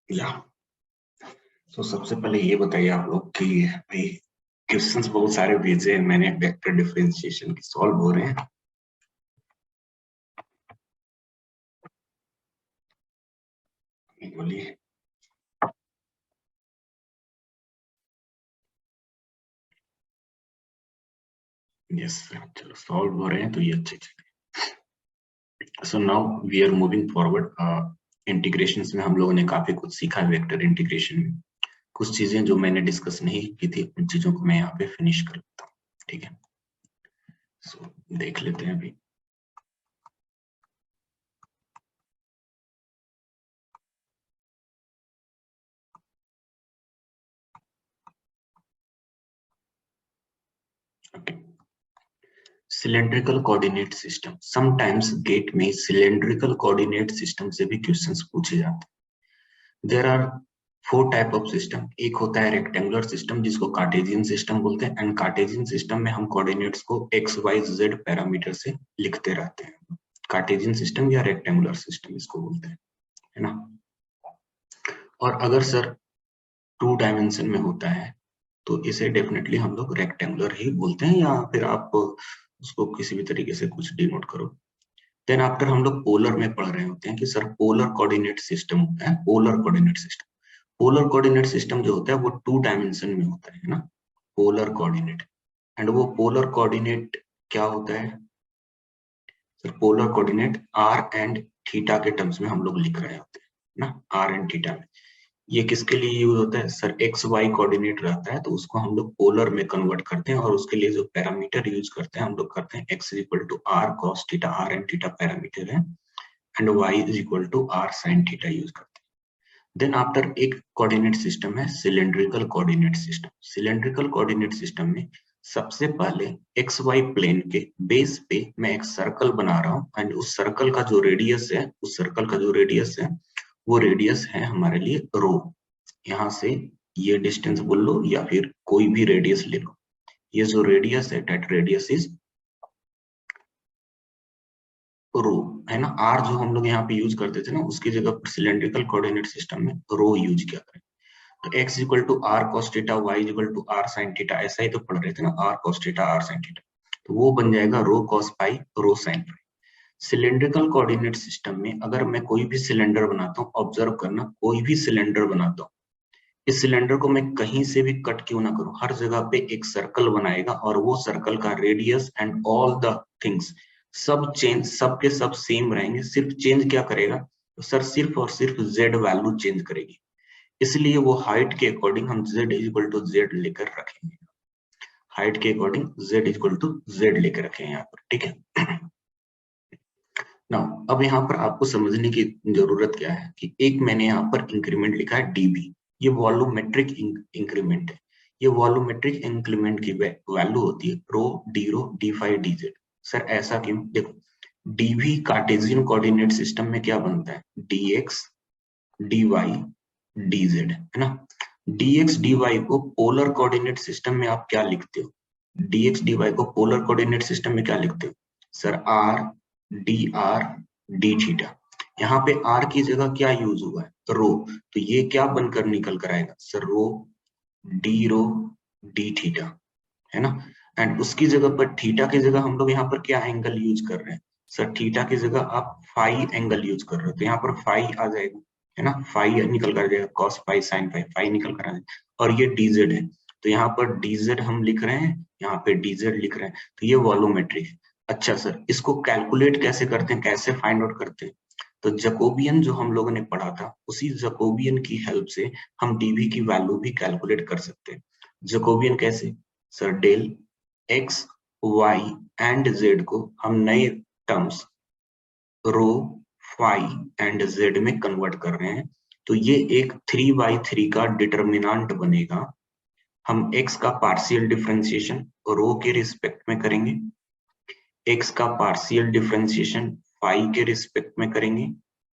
या तो सबसे पहले ये बताइए आप लोग कि भाई क्वेश्चंस बहुत सारे भेजे हैं मैंने वेक्टर डिफरेंशिएशन की, सॉल्व हो रहे हैं? बोलिए। यस सर, चलो सॉल्व हो रहे हैं तो ये अच्छी चीज है। So now we are moving forward. Integrations में हम लोगों ने काफी कुछ सीखा है वेक्टर इंटीग्रेशन में। कुछ चीजें जो मैंने डिस्कस नहीं की थी उन चीजों को मैं यहाँ पे फिनिश कर लेता हूँ, ठीक है। सो देख लेते हैं अभी। Okay, cylindrical coordinate system. Sometimes GATE में सिलेंड्रिकल कोऑर्डिनेट सिस्टम से भी क्वेश्चंस पूछे जाते हैं। There are 4 type of system. एक होता है रेक्टेंगुलर सिस्टम जिसको कार्टेशियन सिस्टम बोलते हैं, एंड कार्टेशियन सिस्टम में हम कोऑर्डिनेट्स को एक्स वाई जेड पैरामीटर से लिखते रहते हैं। कार्टेशियन सिस्टम या रेक्टेंगुलर सिस्टम इसको बोलते हैं, है ना। और अगर सर 2 डायमेंशन में होता है तो इसे डेफिनेटली हम लोग रेक्टेंगुलर ही बोलते हैं, या फिर आप उसको किसी भी तरीके से कुछ डिनोट करो। देन आफ्टर हम लोग पोलर में पढ़ रहे होते हैं कि सर पोलर कोऑर्डिनेट सिस्टम होता है। Polar coordinate system, polar coordinate system जो होता है वो 2 डायमेंशन में होता है ना, पोलर कोऑर्डिनेट। एंड वो पोलर कोऑर्डिनेट क्या होता है sir? Polar coordinate r and theta के टर्म्स में हम लोग लिख रहे होते हैं ना, आर एंड थीटा में। ये किसके लिए यूज होता है सर? एक्स वाई कोऑर्डिनेट रहता है तो उसको हम लोग पोलर में कन्वर्ट करते हैं, और उसके लिए जो पैरामीटर यूज करते हैं हम लोग करते हैं X is equal to are cos theta. R and theta parameter है, and Y is equal to are sine theta use करते हैं। देन आफ्टर एक कोऑर्डिनेट सिस्टम है cylindrical coordinate system. Cylindrical coordinate system में सबसे पहले एक्स वाई प्लेन के base पे मैं एक सर्कल बना रहा हूँ, एंड उस सर्कल का जो रेडियस है, उस सर्कल का जो रेडियस है वो रेडियस है हमारे लिए रो। यहाँ से ये डिस्टेंस बोल लो या फिर कोई भी रेडियस ले लो। ये जो रेडियस है दैट रेडियस इज रो, है ना। आर जो हम लोग यहाँ पे यूज करते थे ना, उसकी जगह पर सिलेंड्रिकल कोऑर्डिनेट सिस्टम में रो यूज किया करें। तो x equal to are cos theta, y equal to are sine theta, ऐसा ही तो पढ़ रहे थे ना, r cos theta r sine theta. तो वो बन जाएगा rho cos pi rho sine pi. Cylindrical coordinate system में अगर मैं कोई भी सिलेंडर बनाता हूँ, ऑब्जर्व करना, कोई भी सिलेंडर बनाता हूँ, इस सिलेंडर को मैं कहीं से भी कट क्यों ना करूं, हर जगह पे एक सर्कल बनाएगा, और वो सर्कल का radius and all the things सब चेंज, सब के सब सेम रहेंगे। सिर्फ चेंज क्या करेगा तो सर? सिर्फ और सिर्फ जेड वैल्यू चेंज करेगी। इसलिए वो हाइट के अकॉर्डिंग हम z इक्वल टू जेड लेकर रखेंगे। हाइट के according z equal to z लेकर रखेंगे यहाँ पर, ठीक है। ना अब यहाँ पर आपको समझने की जरूरत क्या है कि एक मैंने यहाँ पर इंक्रीमेंट लिखा है db। ये वॉल्यूमेट्रिक इंक्रीमेंट है। ये वॉल्यूमेट्रिक इंक्रीमेंट की वैल्यू होती है rho D phi D Z. Sir ऐसा क्यों? देखो, dv कार्टेशियन कोऑर्डिनेट सिस्टम में क्या बनता है? dx dy dz, है ना। dx dy को पोलर कोऑर्डिनेट सिस्टम में आप क्या लिखते हो? dx dy को पोलर कोऑर्डिनेट सिस्टम में क्या लिखते हो sir? r dr d theta. यहाँ पे r की जगह क्या यूज हुआ है? रो। तो ये क्या बनकर निकल कर आएगा सर? रो d थीटा, है ना। एंड उसकी जगह पर थीटा की जगह हम लोग यहाँ पर क्या एंगल यूज कर रहे हैं सर? थीटा की जगह आप फाई एंगल यूज कर रहे हो, तो यहाँ पर फाई आ जाएगा, है ना। फाई निकल कर जाएगा, cos phi sine phi, phi निकल कर आ जाएगा। और ये डीजेड है, तो यहाँ पर डीजेड हम लिख रहे हैं, यहाँ पे डीजेड लिख रहे हैं, तो ये वॉल्यूमेट्रिक है। अच्छा सर, इसको कैलकुलेट कैसे करते हैं, कैसे फाइंड आउट करते हैं? तो जकोबियन जो हम लोगों ने पढ़ा था, उसी जकोबियन की हेल्प से हम डीवी की वैल्यू भी कैलकुलेट कर सकते हैं। जकोबियन कैसे sir? Del x y and z को हम नए terms rho phi and z में कन्वर्ट कर रहे हैं, तो ये एक 3/3 का डिटर्मिनांट बनेगा। हम x का पार्शियल डिफरेंशिएशन रो के रिस्पेक्ट में करेंगे, x का पार्शियल डिफरेंशिएशन फाई के रिस्पेक्ट में करेंगे,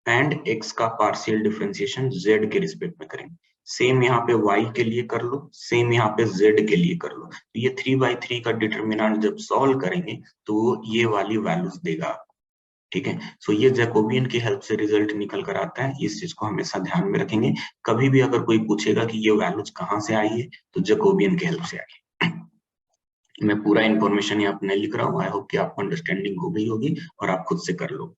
एंड x का पार्शियल डिफरेंशिएशन z के रिस्पेक्ट में करेंगे। सेम यहाँ पे y के लिए कर लो, सेम यहाँ पे z के लिए कर लो। तो ये 3/3 का डिटर्मिनेंट जब सॉल्व करेंगे तो ये वाली वैल्यूज देगा, ठीक है। सो ये जैकोबियन की हेल्प से रिजल्ट निकल कर आता है, इस चीज को हमेशा ध्यान में रखेंगे। कभी भी अगर कोई पूछेगा कि ये वैल्यूज कहाँ से आई है, तो जैकोबियन की हेल्प से आई है। मैं पूरा इन्फॉर्मेशन यहाँ पे नहीं लिख रहा हूँ, आई होप कि आपको अंडरस्टैंडिंग हो गई होगी और आप खुद से कर लो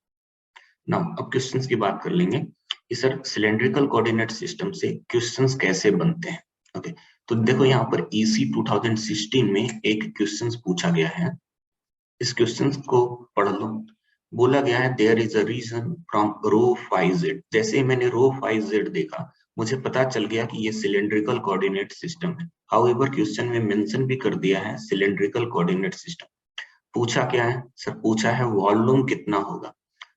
ना। अब क्वेश्चंस की बात कर लेंगे कि सर सिलेंड्रिकल कोऑर्डिनेट सिस्टम से क्वेश्चंस कैसे बनते हैं। ओके, तो देखो यहाँ पर EC 2016 में एक क्वेश्चंस पूछा गया है, इस क्वेश्चन को पढ़ लो। बोला गया है there is a region from rho 5z। जैसे ही मैंने रो 5z देखा, मुझे पता चल गया कि ये सिलेंड्रिकल कोऑर्डिनेट सिस्टम है। हाउएवर क्वेश्चन में मेंशन भी कर दिया है सिलेंड्रिकल कोऑर्डिनेट सिस्टम। पूछा क्या है सर, पूछा है वॉल्यूम कितना होगा।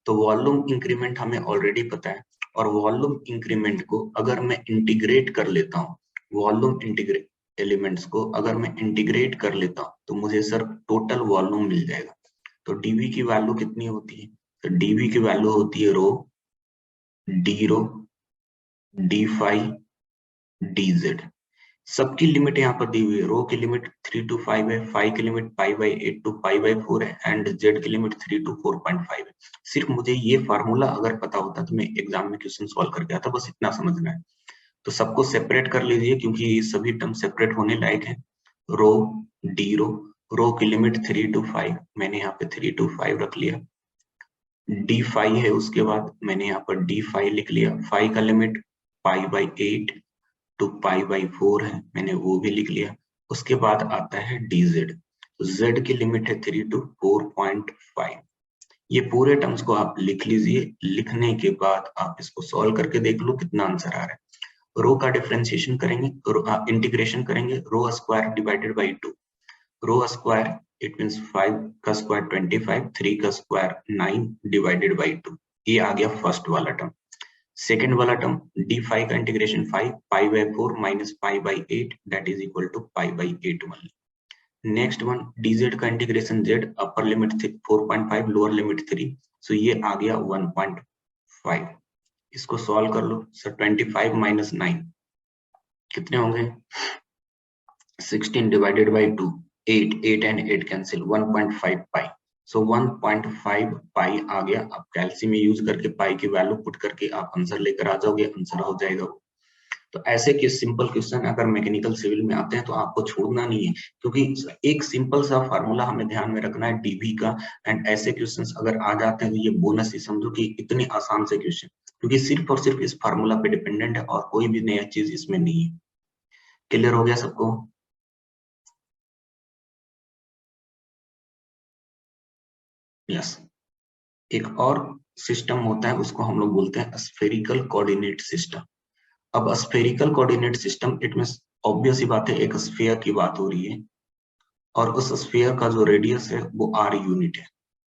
तो वॉल्यूम इंक्रीमेंट हमें ऑलरेडी पता है, और वॉल्यूम इंक्रीमेंट को अगर मैं इंटीग्रेट कर लेता हूँ, वॉल्यूम इंटीग्रेट एलिमेंट्स को अगर मैं इंटीग्रेट कर लेता हूँ, तो मुझे सर टोटल वॉल्यूम मिल जाएगा। तो डीवी की वैल्यू कितनी होती है, तो डीवी की वैल्यू होती है rho D rho D five D Z. सबकी लिमिट यहाँ पर दी हुई है। रो की लिमिट 3 to 5 है, फाइव की लिमिट π/8 to π/4 है, एंड जेड की लिमिट 3 to 4.5 है। सिर्फ मुझे ये फार्मूला अगर पता होता तो मैं एग्जाम में क्वेश्चन सॉल्व करके आता, बस इतना समझना है। तो सबको सेपरेट कर लीजिए क्योंकि ये सभी टर्म सेपरेट होने लायक है। रो डी रो की लिमिट 3 to 5, मैंने यहाँ पे 3 to 5 रख लिया। डी फाइव है, उसके बाद मैंने यहाँ पर डी फाइव लिख लिया। फाइव का लिमिट π/8 to π/4 है, मैंने वो भी लिख लिया। उसके बाद आता है dz, तो z की लिमिट है 3 to 4.5। ये पूरे टर्म्स को आप लिख लीजिए। लिखने के बाद आप इसको सॉल्व करके देख लो कितना आंसर आ रहा है। रो का डिफरेंशिएशन करेंगे, इंटीग्रेशन करेंगे, rho square divided by 2। Rho square it means 5 का स्क्वायर 25, 3 का स्क्वायर 9 डिवाइडेड बाई 2। ये आ गया फर्स्ट वाला टर्म। सेकेंड वाला टर्म d5 का integration 5 π/4 minus π/8 that is equal to π/8 only. Next one dz का integration z, upper limit 4.5, lower limit 3, so ये आ गया 1.5। इसको सॉल्व कर लो सर। 25 माइनस 9 कितने होंगे, 16 डिवाइडेड बाई 2, 8 एंड 8 कैंसिल, 1.5 पाई। सो 1.5 पाई आ गया। अब कैल्सी में यूज करके पाई की वैल्यू पुट करके आप आंसर लेकर आ जाओगे, आंसर हो जाएगा वो। तो ऐसे के सिंपल क्वेश्चन अगर मैकेनिकल सिविल में आते हैं तो आपको छोड़ना नहीं है, क्योंकि एक सिंपल सा फार्मूला हमें ध्यान में रखना है डीवी का। एंड ऐसे क्वेश्चंस अगर आ जाते हैं तो ये बोनस ही समझो कि इतने आसान से क्वेश्चन, क्योंकि सिर्फ और सिर्फ इस फार्मूला पे डिपेंडेंट है और कोई भी नया चीज इसमें नहीं है। क्लियर हो गया सबको? यस। एक और सिस्टम होता है, उसको हम लोग बोलते हैं स्फेरिकल कोऑर्डिनेट सिस्टम। अब spherical coordinate system it means obvious ही बात है, एक स्फीयर की बात हो रही है और उस स्फीयर का जो रेडियस है वो r यूनिट है।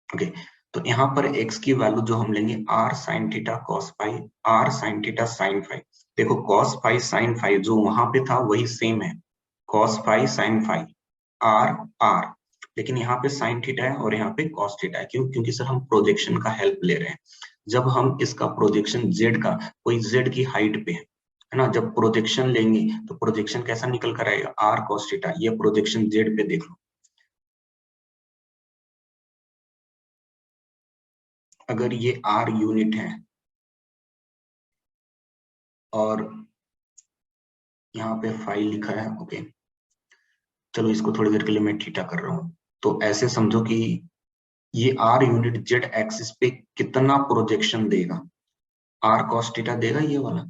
ओके, तो यहाँ पर x की वैल्यू जो हम लेंगे r sin theta cos phi, r sin theta sin phi. देखो cos फाई sin फाई जो वहां पे था वही सेम है, cos phi sin phi r r, लेकिन यहाँ पे साइन थीटा है और यहाँ पे कॉस थीटा है। क्यों? क्योंकि सर हम प्रोजेक्शन का हेल्प ले रहे हैं। जब हम इसका प्रोजेक्शन z का, कोई z की हाइट पे है ना, जब प्रोजेक्शन लेंगे तो प्रोजेक्शन कैसा निकल कर आएगा, r cos थीटा। ये प्रोजेक्शन z पे देख लो, अगर ये r यूनिट है और यहाँ पे फाई लिखा है, ओके चलो इसको थोड़ी देर के लिए मैं थीटा कर रहा हूँ। तो ऐसे समझो कि ये r यूनिट z एक्सिस पे कितना प्रोजेक्शन देगा, r cos थीटा देगा, ये वाला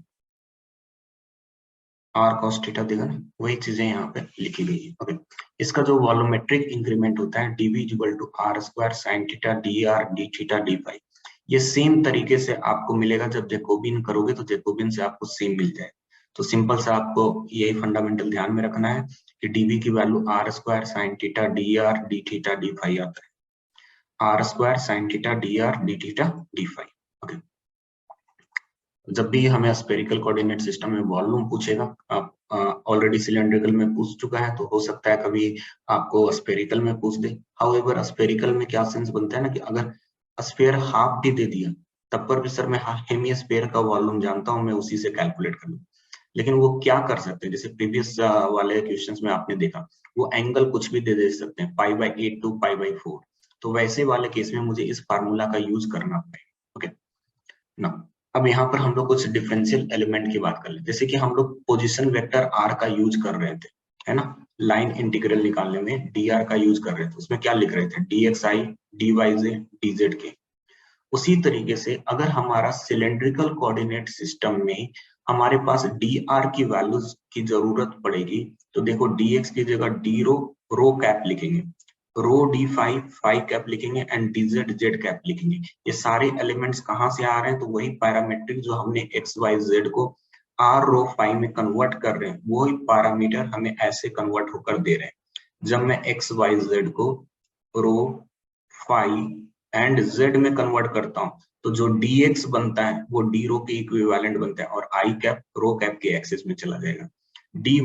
r cos थीटा देगा ना, वही चीजें यहाँ पे लिखी गई है। ओके, इसका जो वॉल्यूमेट्रिक इंक्रीमेंट होता है dv equal to r square sin theta dr d theta d phi, ये सेम तरीके से आपको मिलेगा। जब जैकोबियन करोगे तो जैकोबियन से आपको सेम मिल जाए। तो सिंपल से आपको यही फंडामेंटल ध्यान में रखना है कि dv की value r square sin theta dr d theta d phi आता है, r square sin theta dr d theta d phi. Okay, जब भी हमें स्फेरिकल कोऑर्डिनेट सिस्टम में वॉल्यूम पूछेगा, आप ऑलरेडी सिलेंड्रिकल में पूछ चुका है तो हो सकता है कभी आपको स्फेरिकल में पूछ दे। हाउएवर स्फेरिकल में क्या सेंस बनता है ना कि अगर स्फेयर हाफ भी दे दिया तब पर भी सर मैं हेमी स्फेयर का वॉल्यूम जानता हूं, मैं उसी से कैलकुलेट कर लूं। लेकिन वो क्या कर सकते हैं, जैसे प्रीवियस वाले क्वेश्चंस में आपने देखा, वो एंगल कुछ भी दे सकते हैं, π/8 to π/4। तो वैसे वाले केस में मुझे इस फार्मूला का यूज करना पड़ेगा। ओके ना, अब यहाँ पर हम लोग कुछ डिफरेंशियल एलिमेंट की बात कर ले, जैसे कि हम लोग पोजीशन वेक्टर आर का यूज कर रहे थे, है ना, लाइन इंटीग्रल निकालने में डी आर का यूज कर रहे थे, उसमें क्या लिख रहे थे, d x i d y j d z के। उसी तरीके से अगर हमारा सिलेंड्रिकल कोऑर्डिनेट सिस्टम में हमारे पास डी आर की वैल्यूज की जरूरत पड़ेगी, तो देखो डी एक्स की जगह डी रो रो कैप लिखेंगे, rho D five five cap लिखेंगे and D Z Z cap लिखेंगे। ये सारे एलिमेंट्स कहाँ से आ रहे हैं, तो वही पैरामीट्रिक जो हमने एक्स वाई जेड को आर रो फाइव में कन्वर्ट कर रहे हैं, वही पैरामीटर हमें ऐसे कन्वर्ट होकर दे रहे हैं। जब मैं एक्स वाई जेड को रो फाइव एंड जेड में कन्वर्ट करता हूं, तो जो dx बनता है वो d रो के इक्विवेलेंट बनता है और i कैप रो कैप के एक्सिस में चला जाएगा, dy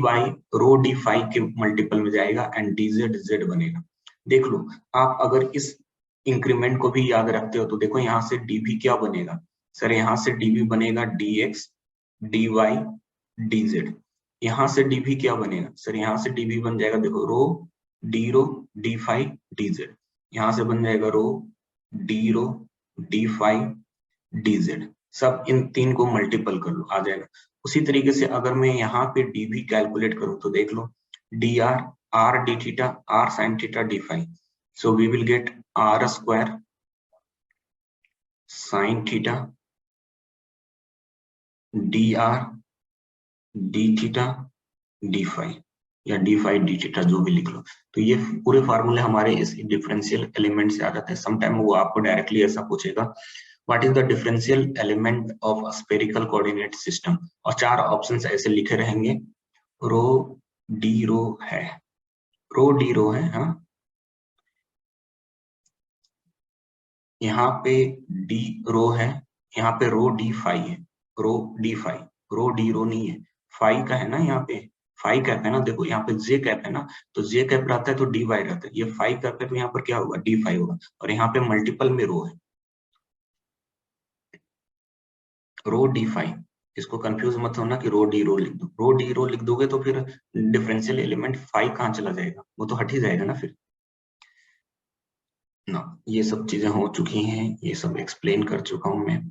रो d5 के मल्टीपल में जाएगा एंड dz z बनेगा। देख लो, आप अगर इस इंक्रीमेंट को भी याद रखते हो तो देखो यहाँ से dv क्या बनेगा, सर यहाँ से dv बनेगा dx dy dz। यहाँ से dv क्या बनेगा, सर यहाँ से dv बन जाएगा, देखो रो d5 dz। यहाँ से बन जाएगा रो डी रो d5 dz। सब इन तीन को मल्टीपल कर लो, आ जाएगा। उसी तरीके से अगर मैं यहाँ पे dv कैलकुलेट करूं तो देख लो, dr r d theta r sin theta d5, so we will get r square sin theta dr d theta d5 या d5 d थीटा जो भी लिख लो। तो ये पूरे फार्मूले हमारे इस डिफरेंशियल एलिमेंट से आ जाते हैं। समटाइम वो आपको डायरेक्टली ऐसा पूछेगा, what is the differential element of a spherical coordinate system, और चार ऑप्शंस ऐसे लिखे रहेंगे, रो डी रो है, रो डी रो है, हाँ यहाँ पे डी रो है, यहाँ पे रो डी फाइव है, rho D five, rho D रो नहीं है, फाइव का है ना, यहाँ पे फाइव कैप है ना, देखो यहाँ पे जे कैप है ना, तो जे कैप रहता है तो डी वाई रहता है, ये फाइव कैप है तो यहाँ पर क्या होगा, डी फाइव होगा, और यहाँ पे मल्टीपल में रो है, रो डी फाइव। इसको कंफ्यूज मत होना कि रो डी रो लिख दो, रो डी रो लिख दोगे तो फिर डिफरेंशियल एलिमेंट फाइव कहाँ चला जाएगा, वो तो हट ही जाएगा ना फिर ना। ये सब चीजें हो चुकी हैं, ये सब एक्सप्लेन कर चुका हूं मैं।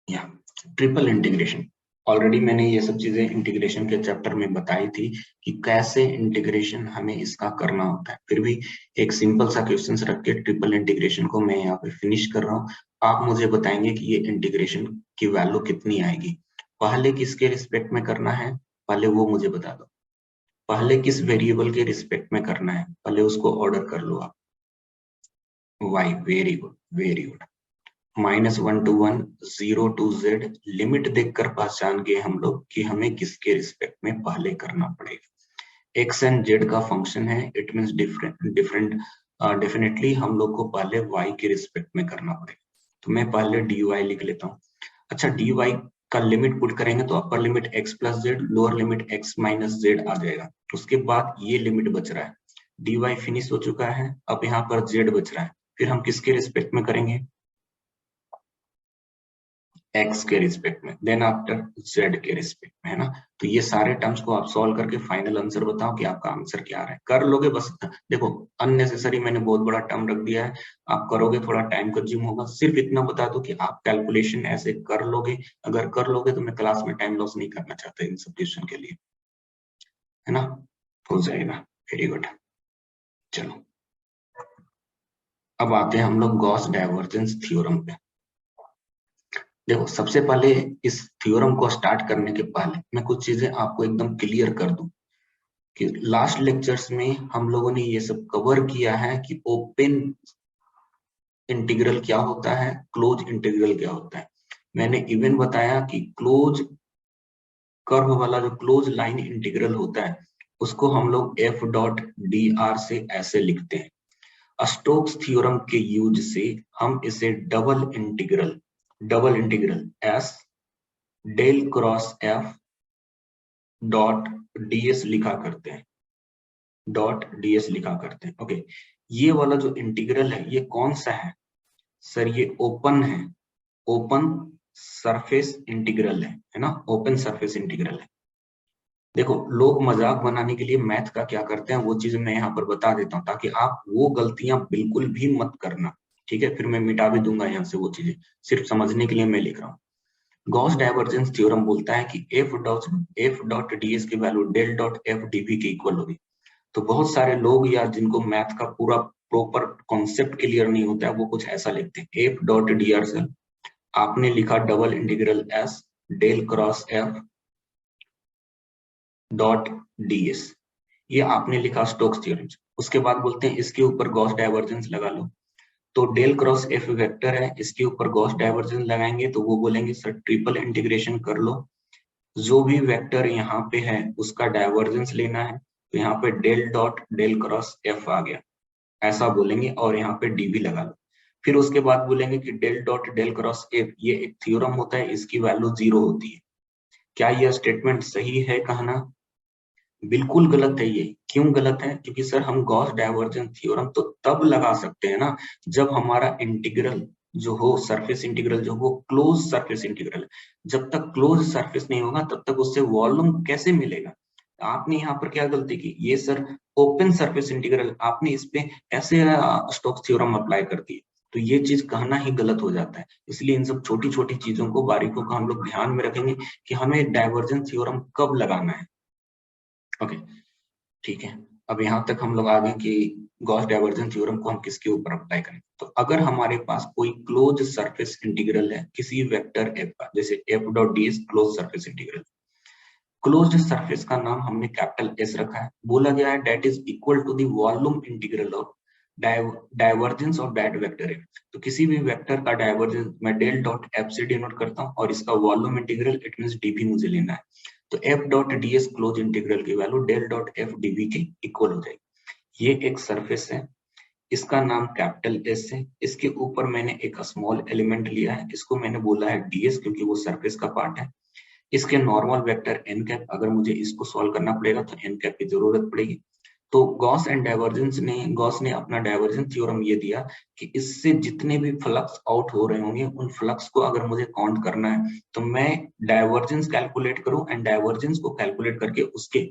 या ट्रिपल इंटीग्रेशन, ऑलरेडी मैंने ये सब चीजें इंटीग्रेशन के चैप्टर में बताई थी कि कैसे इंटीग्रेशन हमें इसका करना होता है। फिर भी एक सिंपल सा क्वेश्चन रख के ट्रिपल इंटीग्रेशन को मैं यहाँ पे फिनिश कर रहा हूँ। आप मुझे बताएंगे कि ये इंटीग्रेशन की वैल्यू कितनी आएगी। पहले किसके रिस्पेक्ट में करना है, पहले वो मुझे बता दो। पहले किस वेरिएबल के रिस्पेक्ट में करना है, पहले उसको ऑर्डर कर लो आप। Y, very good very good. -1 to 1 0 to z limit देखकर पहचान गए हम लोग कि हमें किसके रिस्पेक्ट में पहले करना पड़ेगा। x एंड z का फंक्शन है, इट मींस डिफरेंट डेफिनेटली हम लोग को पहले y के रिस्पेक्ट में करना पड़ेगा। तो मैं पहले dy लिख लेता हूँ। अच्छा, dy का लिमिट पुट करेंगे तो upper limit x plus Z, lower limit x minus Z आ जाएगा। उसके बाद ये लिमिट बच रहा है, dy फिनिश हो चुका है, अब यहाँ पर z बच रहा है। फिर हम किसके रिस्पेक्ट में करेंगे, x के रिस्पेक्ट में, देन आफ्टर z के रिस्पेक्ट में, है ना। तो ये सारे टर्म्स को आप सॉल्व करके फाइनल आंसर बताओ कि आपका आंसर क्या आ रहा है। कर लोगे बस, देखो अननेसेसरी मैंने बहुत बड़ा टर्म रख दिया है, आप करोगे थोड़ा टाइम कंज्यूम होगा। सिर्फ इतना बता दो कि आप कैलकुलेशन ऐसे कर लोगे, अगर कर लोगे तो मैं क्लास में टाइम लॉस नहीं करना चाहता इन सब क्वेश्चन के लिए, है ना, हो जाएगा। Very good. चलो अब आते हैं हम लोग गॉस डाइवर्जेंस थ्योरम पे। देखो सबसे पहले इस थ्योरम को स्टार्ट करने के पहले मैं कुछ चीजें आपको एकदम क्लियर कर दूं कि लास्ट लेक्चर्स में हम लोगों ने ये सब कवर किया है कि ओपन इंटीग्रल क्या होता है, क्लोज इंटीग्रल क्या होता है। मैंने इवन बताया कि क्लोज कर्व वाला जो क्लोज लाइन इंटीग्रल होता है उसको हम लोग एफ डॉट डी आर से ऐसे लिखते हैं। स्टोक्स थ्योरम के यूज से हम इसे double integral s del cross f dot ds लिखा करते हैं, डॉट डीएस लिखा करते हैं। ओके, ये वाला जो इंटीग्रल है ये कौन सा है, सर ये ओपन है, ओपन सरफेस इंटीग्रल है ना, ओपन सरफेस इंटीग्रल है। देखो लोग मजाक बनाने के लिए मैथ का क्या करते हैं वो चीज मैं यहाँ पर बता देता हूँ ताकि आप वो गलतियां बिल्कुल भी मत करना, ठीक है। फिर मैं मिटा भी दूंगा यहाँ से वो चीजें, सिर्फ समझने के लिए मैं लिख रहा हूँ। गॉस डाइवर्जेंस थ्योरम बोलता है कि एफ डॉट डीएस की value del dot F DV के इक्वल होगी। तो बहुत सारे लोग या जिनको मैथ का पूरा प्रॉपर कॉन्सेप्ट क्लियर नहीं होता है वो कुछ ऐसा लिखते हैं, f dot d r sir आपने लिखा double integral s del cross f dot ds, ये आपने लिखा स्टोक्स थ्योरम। उसके बाद बोलते हैं इसके ऊपर गॉस डाइवर्जेंस लगा लो। तो डेल क्रॉस एफ वेक्टर है, इसके ऊपर गॉस डाइवर्जेंस लगाएंगे तो वो बोलेंगे सर ट्रिपल इंटीग्रेशन कर लो, जो भी वेक्टर यहाँ पे है उसका डाइवर्जेंस लेना है। तो यहाँ पे del dot del cross F आ गया, ऐसा बोलेंगे और यहाँ पे डी भी लगा लो। फिर उसके बाद बोलेंगे कि del dot del cross f ये एक थ्योरम होता है, इसकी वैल्यू 0 होती है। क्या यह स्टेटमेंट सही है कहना? बिल्कुल गलत है ये। क्यों गलत है? क्योंकि सर हम गॉस डाइवर्जेंस थ्योरम तो तब लगा सकते हैं ना जब हमारा इंटीग्रल जो हो, सरफेस इंटीग्रल जो हो क्लोज सरफेस इंटीग्रल। जब तक क्लोज सरफेस नहीं होगा तब तक उससे वॉल्यूम कैसे मिलेगा? आपने यहाँ पर क्या गलती की, ये सर ओपन सरफेस इंटीग्रल आपने इस पे ऐसे स्टोक्स थ्योरम अप्लाई कर दिए, तो ये चीज कहना ही गलत हो जाता है। इसलिए इन सब छोटी छोटी चीजों को, बारीकों को हम लोग ध्यान में रखेंगे कि हमें डाइवर्जेंस थ्योरम कब लगाना है। ओके, ठीक है। अब यहाँ तक हम लोग आ गए कि गॉस डाइवर्जेंस थ्योरम को हम किसके ऊपर अप्लाई करें। तो अगर हमारे पास कोई क्लोज सरफेस इंटीग्रल है किसी वेक्टर एफ का, जैसे F dot D S close surface integral, closed surface का नाम हमने कैपिटल एस रखा है, बोला गया है that is equal to the volume integral of divergence of that vector F. तो किसी भी वेक्टर का डाइवर्जेंस मैं डेल डॉट एफ से डिनोट करता हूँ और इसका volume integral it means DV मुझे लेना है। तो F dot DS close integral की value del dot F DV के इक्वल हो जाएगी। ये एक सरफेस है, इसका नाम कैपिटल एस है, इसके ऊपर मैंने एक स्मॉल एलिमेंट लिया है, इसको मैंने बोला है डीएस क्योंकि वो सरफेस का पार्ट है। इसके नॉर्मल वेक्टर एन कैप, अगर मुझे इसको सॉल्व करना पड़ेगा तो एन कैप की जरूरत पड़ेगी। तो गॉस ने अपना डाइवर्जेंस थ्योरम ये दिया कि इससे जितने भी फ्लक्स आउट हो रहे होंगे उन फ्लक्स को अगर मुझे काउंट करना है तो मैं डाइवर्जेंस कैलकुलेट करूं एंड डाइवर्जेंस को कैलकुलेट करके उसके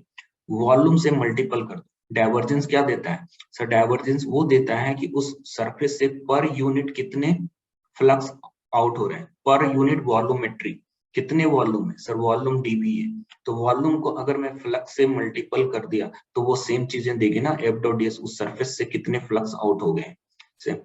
वॉल्यूम से मल्टीपल कर दूं। डाइवर्जेंस क्या देता है सर? डाइवर्जेंस वो देता है कि उस सरफेस से पर यूनिट कितने फ्लक्स आउट हो रहे हैं, पर यूनिट वॉल्यूमेट्री कितने वॉल्यूम है सर? वॉल्यूम डीवी है। तो वॉल्यूम को अगर मैं फ्लक्स से मल्टीपल कर दिया तो वो सेम चीजें देगी ना, एफ डॉट डी एस उस सरफेस से कितने फ्लक्स आउट हो गए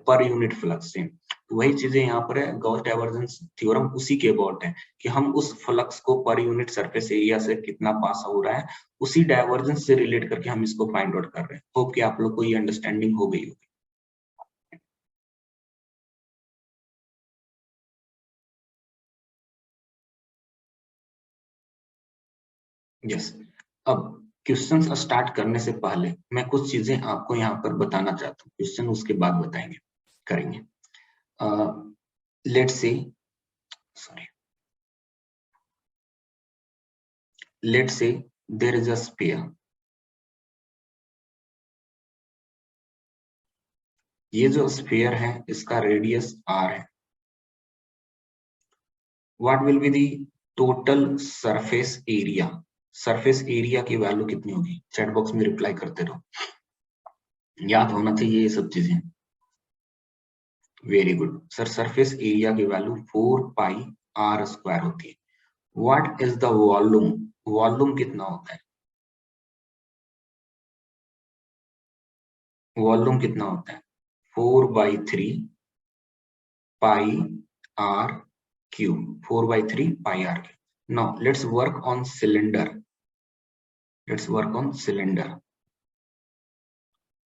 पर यूनिट फ्लक्स से। तो वही चीजें यहाँ पर है, गॉस डाइवर्जेंस थ्योरम उसी के अबाउट है कि हम उस फ्लक्स को पर यूनिट सरफेस एरिया से कितना पास हो रहा है उसी डाइवर्जेंस से रिलेट करके हम इसको फाइंड आउट कर रहे हैं। होप कि आप लोग को ये अंडरस्टैंडिंग हो गई होगी। यस। अब क्वेश्चन स्टार्ट करने से पहले मैं कुछ चीजें आपको यहाँ पर बताना चाहता हूँ, क्वेश्चन उसके बाद बताएंगे करेंगे। Let's say sorry let's say there is a sphere, ये जो स्फीयर है इसका रेडियस r है। What will be the total surface area? Surface area की वैल्यू कितनी होगी? चैट बॉक्स में रिप्लाई करते रहो, याद होना चाहिए ये सब चीजें। Very good sir, surface area की वैल्यू 4 पाई आर स्क्वायर होती है। What is the volume? Volume कितना होता है? वॉल्यूम कितना होता है? 4/3 pi R cube, 4/3 pi R cube. Now let's work on cylinder, let's work on cylinder.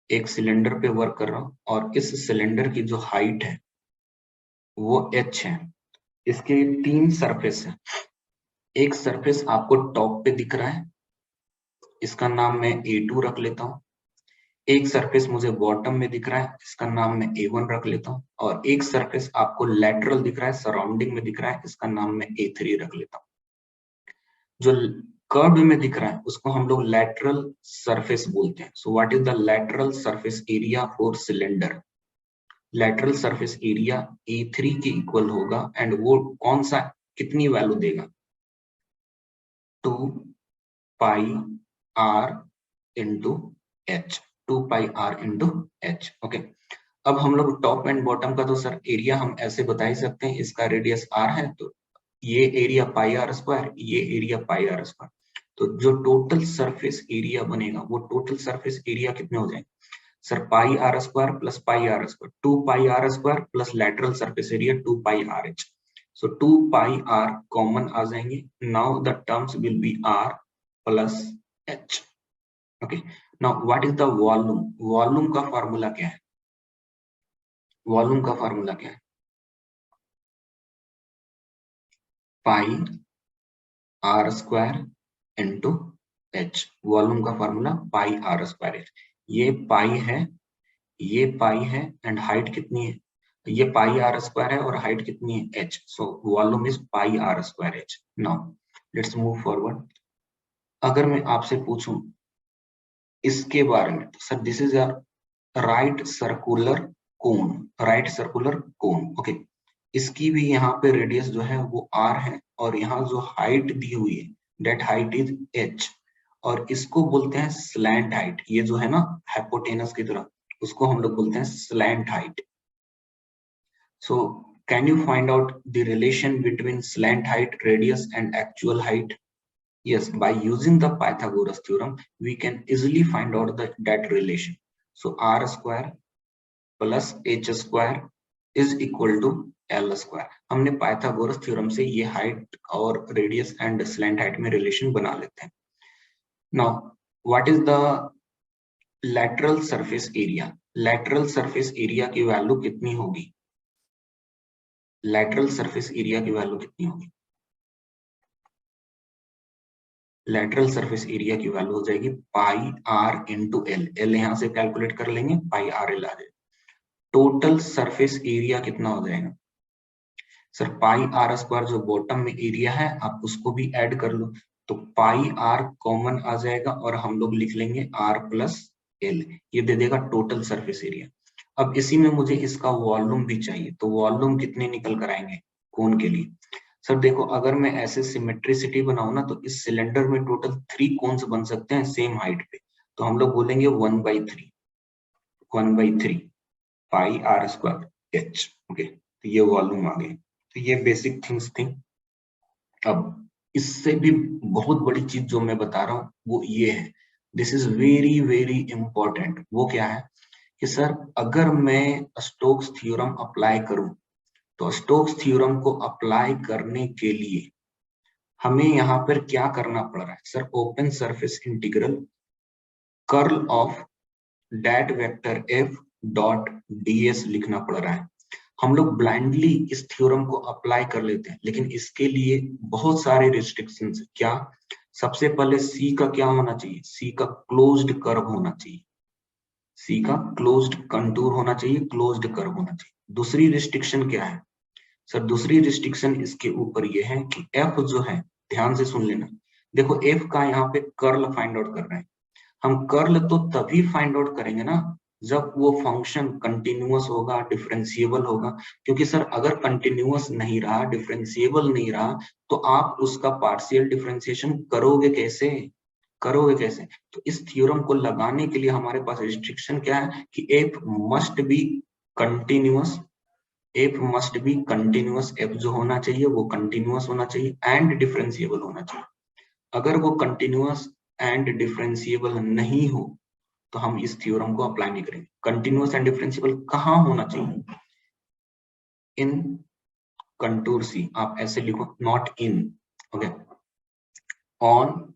एक सिलेंडर पे वर्क कर रहा हूं और इस सिलेंडर की जो हाइट है वो h है। इसके 3 सरफेस है, एक सरफेस आपको टॉप पे दिख रहा है, इसका नाम मैं A2 रख लेता हूँ। एक सरफेस मुझे बॉटम में दिख रहा है, इसका नाम मैं A1 रख लेता हूँ। और एक सरफेस आपको लैटरल दिख रहा है, सराउंडिंग में दिख रहा है, इसका नाम मैं A3 रख लेता हूँ। जो कर्व में दिख रहा है उसको हम लोग लैटरल सरफेस बोलते हैं। So what is the lateral surface area for cylinder? Lateral surface area A3 के इक्वल होगा एंड वो कौन सा कितनी वैल्यू देगा 2 पाई r इंटू एच 2 पाई r इंटू एच। ओके, अब हम लोग टॉप एंड बॉटम का तो सर एरिया हम ऐसे बता ही सकते हैं, इसका रेडियस r है तो ये एरिया पाई r स्क्वायर, ये एरिया पाई r स्क्वायर। तो जो टोटल सरफेस एरिया बनेगा वो टोटल सरफेस एरिया कितने हो जाएंगे सर पाई r square plus pi r square, 2 पाई r square plus lateral surface area 2 पाई r h। सो 2 पाई r कॉमन आ जाएंगे। Now the terms will be r plus h। Okay, now what is the volume? Volume का formula क्या है? Volume का formula क्या है? पाई r square into h। Volume का formula पाई r square h। ये पाई है, ये पाई है एंड हाइट कितनी है? ये पाई r स्क्वायर है और हाइट कितनी है h। So volume is pi r square h। Now let's move forward. अगर मैं आपसे पूछूं इसके बारे में तो sir this is a right circular cone, right circular cone. Okay, इसकी भी यहाँ पे रेडियस जो है वो r है और यहाँ जो हाइट दी हुई है डेट हाइट इज h और इसको बोलते हैं स्लैंट हाइट। ये जो है ना हाइपोटेनस की तरह, उसको हम लोग बोलते हैं slant height. So can you find out the relation between slant height, radius and actual height? Yes, by using the Pythagoras theorem, we can easily find out that relation. So r square plus h square is equal to l square। हमने Pythagoras theorem से ये height और radius and slant height में relation बना लेते हैं। Now what is the lateral surface area? Lateral surface area की value कितनी होगी? लैटरल सरफेस एरिया की वैल्यू कितनी होगी? लैटरल सरफेस एरिया की वैल्यू हो जाएगी पाई आर इंटू एल। एल यहां से कैलकुलेट कर लेंगे, पाई आर एल आ जाएगा। टोटल सरफेस एरिया कितना हो जाएगा सर? पाई आर स्क्वायर जो बॉटम में एरिया है आप उसको भी ऐड कर लो, तो पाई आर कॉमन आ जाएगा और हम लोग लिख लेंगे आर प्लस एल, ये दे देगा टोटल सरफेस एरिया। अब इसी में मुझे इसका वॉल्यूम भी चाहिए, तो वॉल्यूम कितने निकल कर आएंगे कोन के लिए? सर देखो, अगर मैं ऐसे सिमेट्रिसिटी बनाऊं ना तो इस सिलेंडर में टोटल 3 कोन्स बन सकते हैं सेम हाइट पे, तो हम लोग बोलेंगे 1/3, 1/3 पाई आर स्क्वायर एच। ओके, तो ये वॉल्यूम आ गई। तो ये बेसिक थिंग्स थी। अब इससे भी बहुत बड़ी चीज जो मैं बता रहा हूँ वो ये है, this is very very important. वो क्या है कि सर अगर मैं स्टोक्स थ्योरम अप्लाई करूं तो स्टोक्स थ्योरम को अप्लाई करने के लिए हमें यहाँ पर क्या करना पड़ रहा है sir? Open surface integral curl of that vector F dot ds लिखना पड़ रहा है। हम लोग ब्लाइंडली इस थ्योरम को अप्लाई कर लेते हैं, लेकिन इसके लिए बहुत सारे रिस्ट्रिक्शंस। क्या? सबसे पहले सी का क्या होना चाहिए? सी का क्लोज्ड कर्व होना चाहिए, सी का क्लोज्ड कंटूर होना चाहिए, क्लोज्ड कर्व होना चाहिए। दूसरी रिस्ट्रिक्शन क्या है सर? दूसरी रिस्ट्रिक्शन इसके ऊपर ये है कि एफ जो है, ध्यान से सुन लेना, देखो एफ का यहाँ पे कर्ल फाइंड आउट कर रहे हैं हम। कर्ल तो तभी फाइंड आउट करेंगे ना जब वो फंक्शन कंटिन्यूअस होगा, डिफरेंशिएबल होगा। क्योंकि सर अगर कंटिन्यूअस नहीं रहा, डिफरेंशिएबल नहीं रहा, तो आप उसका पार्शियल डिफरेंशिएशन करोगे कैसे? करोगे कैसे? तो इस थ्योरम को लगाने के लिए हमारे पास रिस्ट्रिक्शन क्या है कि F must be continuous, F must be continuous. F जो होना चाहिए वो कंटिन्यूअस होना चाहिए एंड डिफरेंशिएबल होना चाहिए। अगर वो कंटिन्यूअस एंड डिफरेंशिएबल नहीं हो तो हम इस थ्योरम को अप्लाई नहीं करेंगे। कंटिन्यूअस एंड डिफरेंशिएबल कहाँ होना चाहिए? इन कंटूर सी, आप ऐसे लिखो, not in. Okay, on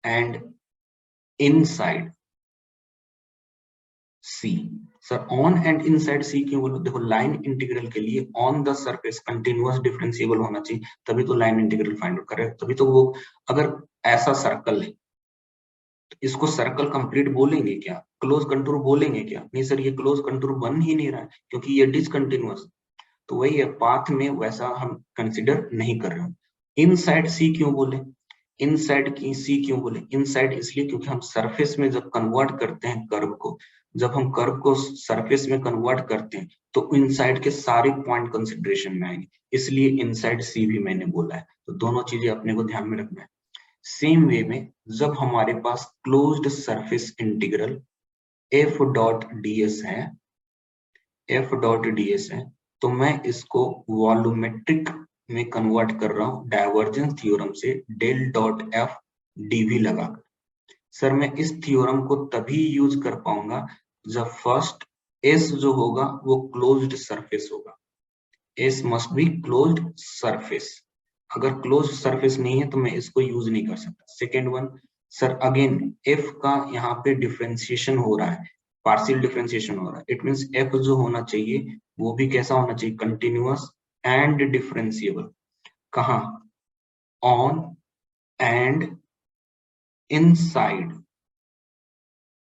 and inside c. Sir on and inside c क्यों बोलो? देखो लाइन इंटीग्रल के लिए on the surface continuous differentiable होना चाहिए, तभी तो लाइन इंटीग्रल फाइंड आउट करे, तभी तो वो। अगर ऐसा सर्कल है इसको सर्कल कंप्लीट बोलेंगे क्या? क्लोज कंटूर बोलेंगे क्या? नहीं सर, ये क्लोज कंटूर बन ही नहीं रहा है क्योंकि ये डिसकंटिन्यूअस। तो वही है, पाथ में वैसा हम कंसिडर नहीं कर रहे हैं। इनसाइड सी क्यों बोले? इनसाइड की सी क्यों बोले? इनसाइड इसलिए क्योंकि हम सरफेस में जब कन्वर्ट करते हैं कर्व को, जब हम कर्व को सरफेस में कन्वर्ट करते हैं तो इनसाइड के सारे पॉइंट कंसिडरेशन में आएंगे, इसलिए इनसाइड सी भी मैंने बोला है। तो दोनों चीजें अपने को ध्यान में रखना है। सेम वे में जब हमारे पास closed surface integral F dot ds है, एफ डॉट ds है, तो मैं इसको वॉल्यूमेट्रिक में कन्वर्ट कर रहा हूं डाइवर्जेंस थ्योरम से डेल डॉट एफ dv लगाकर। सर मैं इस थ्योरम को तभी यूज कर पाऊंगा जब फर्स्ट एस जो होगा वो क्लोज्ड सरफेस होगा। S must be closed surface. अगर क्लोज्ड सरफेस नहीं है तो मैं इसको यूज नहीं कर सकता। Second one, sir again F का यहाँ पे डिफरेंशिएशन हो रहा है, पार्शियल डिफरेंशिएशन हो रहा है। इट मींस एफ जो होना चाहिए वो भी कैसा होना चाहिए? Continuous and differentiable. कहाँ? On and inside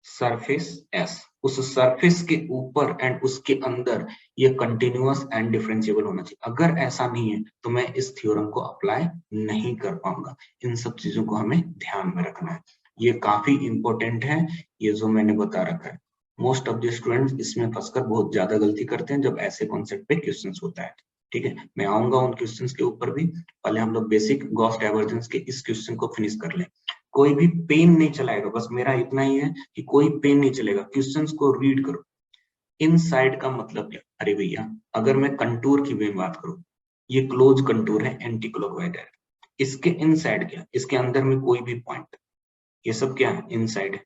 surface S. उस सरफेस के ऊपर एंड उसके अंदर ये कंटिन्यूअस एंड डिफरेंशिएबल होना चाहिए। अगर ऐसा नहीं है तो मैं इस थ्योरम को अप्लाई नहीं कर पाऊंगा। इन सब चीजों को हमें ध्यान में रखना है, ये काफी इंपॉर्टेंट है ये जो मैंने बता रखा है। मोस्ट ऑफ द स्टूडेंट्स इसमें फंसकर बहुत ज्यादा गलती करते हैं जब ऐसे कॉन्सेप्ट पे क्वेश्चंस होता है। ठीक है, मैं आऊंगा उन क्वेश्चंस के ऊपर भी। पहले हम लोग बेसिक गॉस डाइवर्जेंस के इस क्वेश्चन को फिनिश कर लें। कोई भी पेन नहीं चलाएगा, बस मेरा इतना ही है कि कोई पेन नहीं चलेगा, क्वेश्चंस को रीड करो। इनसाइड का मतलब क्या? अरे भैया अगर मैं कंटूर की बात करूं, ये क्लोज कंटूर है एंटी क्लॉकवाइज डायरेक्शन। इसके इनसाइड क्या? इसके अंदर में कोई भी पॉइंट, ये सब क्या है? इनसाइड है।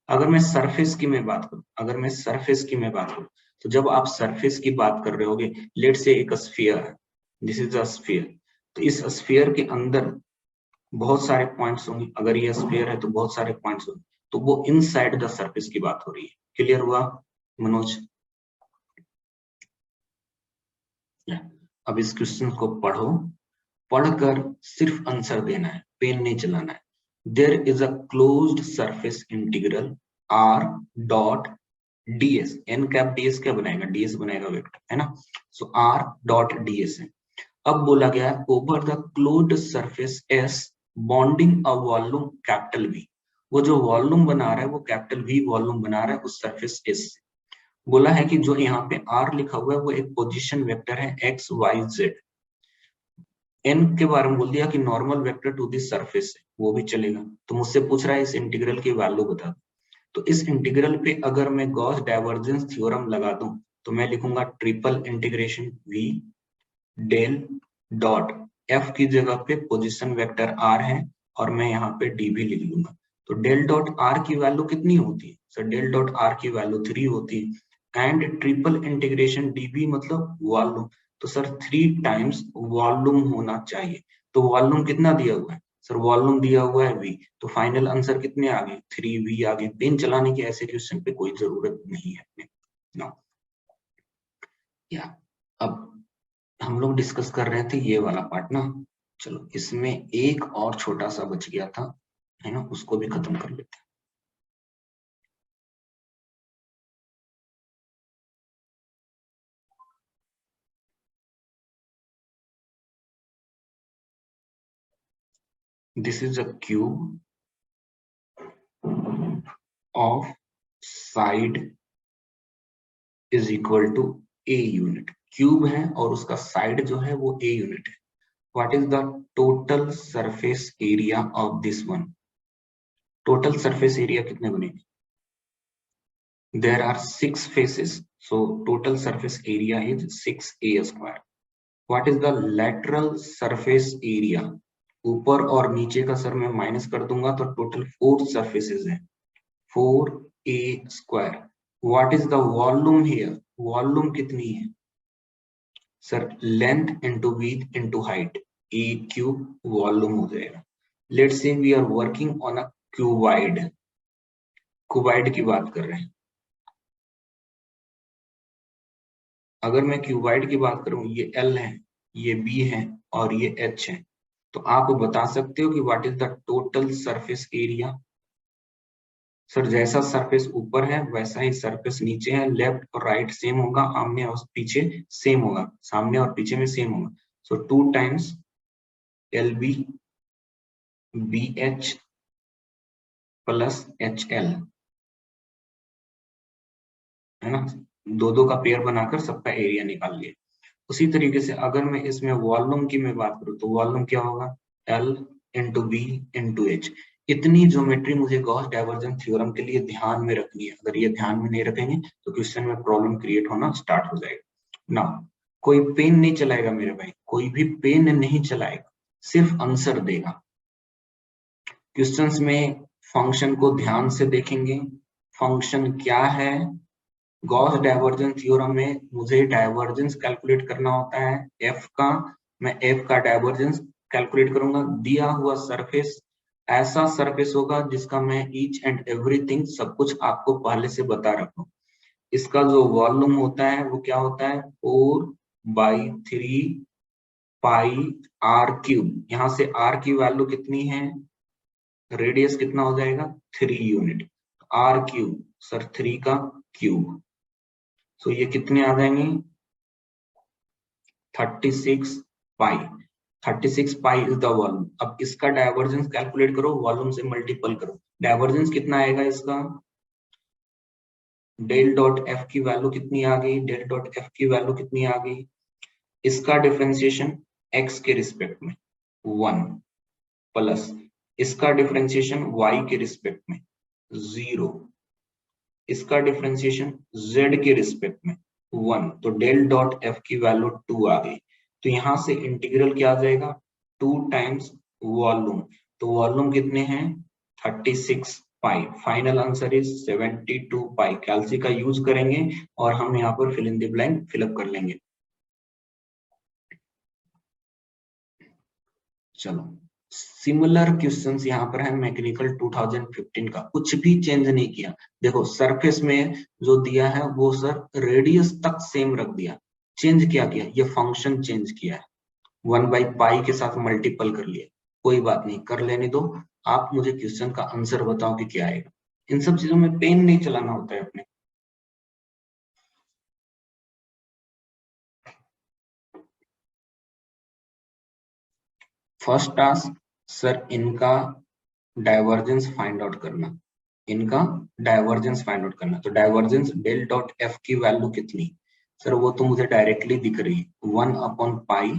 अगर मैं सरफेस की मैं बात करूं, अगर मैं सरफेस की मैं बात करूं, तो जब आप सरफेस की बात कर रहे होगे, लेट से एक स्फीयर है, दिस इज अ स्फीयर, तो इस स्फीयर के अंदर बहुत सारे पॉइंट्स होंगे। अगर ये स्फीयर है तो बहुत सारे पॉइंट्स होंगे, तो वो इनसाइड द सरफेस की बात हो रही है। क्लियर हुआ मनोज? अब इस क्वेश्चन को पढ़ो, पढ़कर सिर्फ आंसर देना है, पेन नहीं चलाना है। There is a closed surface integral r dot ds। N cap ds क्या बनाएगा? ds बनाएगा वेक्टर, है ना। सो आर डॉट ds है। अब बोला गया है over the closed surface S bonding a volume capital V. वो जो वॉल्यूम बना रहा है वो कैपिटल वी वॉल्यूम बना रहा है उस सरफेस एस से। बोला है कि जो यहाँ पे आर लिखा हुआ है वो एक पोजीशन वेक्टर है एक्स वाई जेड। एन के बारे में बोल दिया कि normal vector to this surface है, वो भी चलेगा। तो मुझसे पूछ रहा है इस इंटीग्रल की वैल्यू बता दो। तो इस इंटीग्रल पे अगर मैं गॉस डाइवर्जेंस थ्योरम लगा दूं तो मैं लिखूंगा triple integration v del dot f की जगह पे पोजीशन वेक्टर आर है और मैं यहाँ पे डी भी लिख लूंगा। तो डेल डॉट आर की वैल्यू कितनी होती है? सर डेल डॉट आर की वैल्यू 3 होती है एंड ट्रिपल इंटीग्रेशन डी भी मतलब वॉल्यूम, तो सर 3 टाइम्स वॉल्यूम होना चाहिए। तो वॉल्यूम कितना दिया हुआ है? सर वॉल्यूम दिया हुआ है v, तो फाइनल आंसर कितने आ गए? 3v आ गए। पेन चलाने की ऐसे क्वेश्चन पे कोई जरूरत नहीं है ना। या अब हम लोग डिस्कस कर रहे थे ये वाला पार्ट ना, चलो इसमें एक और छोटा सा बच गया था, है ना, उसको भी खत्म कर लेते हैं। This is a cube of side is equal to a unit. Cube है और उसका साइड जो है वो ए यूनिट है। What is the total surface area of this one? Total surface area कितने बनेंगे? There are 6 faces, so total surface area is 6a square. What is the lateral surface area? ऊपर और नीचे का सर मैं minus कर दूंगा तो टोटल 4 सरफेसेस है, 4a square. What is the volume here? Volume कितनी है? Sir length into width into height, A cube volume हो जाएगा। Let's say we are working on a cuboid, cuboid की बात कर रहे हैं। अगर मैं क्यूबाइड की बात करूं, ये L है, ये B है और ये H है, तो आप बता सकते हो कि what is the total surface area? Sir जैसा सरफेस ऊपर है वैसा ही सरफेस नीचे है, लेफ्ट और राइट सेम होगा, आमने और पीछे सेम होगा, सामने और पीछे में सेम होगा। सो 2 times LB BH plus HL, है ना, दो दो का पेयर बनाकर सबका एरिया निकाल लिया। उसी तरीके से अगर मैं इसमें वॉल्यूम की मैं बात करूं तो वॉल्यूम क्या होगा, L into b into h. इतनी ज्योमेट्री मुझे गॉस डाइवर्जेंस थ्योरम के लिए ध्यान में रखनी है। अगर ये ध्यान में नहीं रखेंगे तो क्वेश्चन में प्रॉब्लम क्रिएट होना स्टार्ट हो जाएगा ना। कोई पेन नहीं चलाएगा मेरे भाई, कोई भी पेन नहीं चलाएगा, सिर्फ आंसर देगा। क्वेश्चंस में फंक्शन को ध्यान से देखेंगे। फंक्शन क्या है, गॉस डाइवर्जेंस थ्योरम में मुझे डाइवर्जेंस कैलकुलेट करना होता है एफ का। मैं एफ का डाइवर्जेंस कैलकुलेट करूंगा। दिया हुआ सरफेस ऐसा सरफेस होगा जिसका मैं ईच एंड एवरीथिंग सब कुछ आपको पहले से बता रखा हूं। इसका जो वॉल्यूम होता है वो क्या होता है, 4/3 पाई आर क्यूब। यहां से आर की वैल्यू कितनी है, रेडियस कितना हो जाएगा 3 यूनिट, आर क्यूब सर 3 का क्यूब। तो ये कितने आ जाएंगे 36 पाई। 36 पाई इज द वॉल्यूम। अब इसका डाइवर्जेंस कैलकुलेट करो, वॉल्यूम से मल्टीपल करो। डाइवर्जेंस कितना आएगा इसका, डेल डॉट एफ की वैल्यू कितनी आ गई, डेल डॉट एफ की वैल्यू कितनी आ गई। इसका डिफरेंशिएशन एक्स के रिस्पेक्ट में 1 प्लस इसका डिफरेंशिएशन y के रिस्पेक्ट में 0, इसका डिफरेंशिएशन z के रिस्पेक्ट में 1। तो डेल डॉट एफ की वैल्यू 2 आ गई। तो यहां से इंटीग्रल क्या आ जाएगा 2 टाइम्स वॉल्यूम। तो वॉल्यूम कितने हैं 36 pi. Final answer is 72 pi. Calci का यूज करेंगे और हम यहाँ पर fill in the blank fill up कर लेंगे। चलो सिमिलर क्वेश्चंस यहाँ पर है मैकेनिकल 2015 का, कुछ भी चेंज नहीं किया। देखो सरफेस में जो दिया है वो सर रेडियस तक सेम रख दिया, चेंज क्या किया, ये फंक्शन चेंज किया है, 1/पाई के साथ मल्टीपल कर लिया। कोई बात नहीं, कर लेने दो। आप मुझे क्वेश्चन का आंसर बताओ कि क्या आएगा। इन सब चीजों में पेन नहीं चलाना होता है अपने। फर्स्ट टास्क सर इनका डाइवर्जेंस फाइंड आउट करना, इनका डाइवर्जेंस फाइंड आउट करना। तो डाइवर्जेंस डेल डॉट एफ की वैल्यू कितनी, सर वो तो मुझे डायरेक्टली दिख रही है 1/पाई।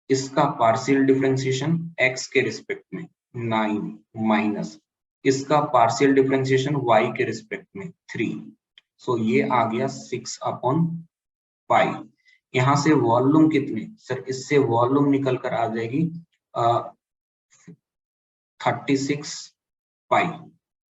इसका पार्शियल डिफरेंशिएशन एक्स के रिस्पेक्ट में 9 माइनस इसका पार्शियल डिफरेंशिएशन y के रिस्पेक्ट में 3। सो ये आ गया 6/पाई। यहाँ से वॉल्यूम कितने, सर इससे वॉल्यूम निकल कर आ जाएगी 36 पाई।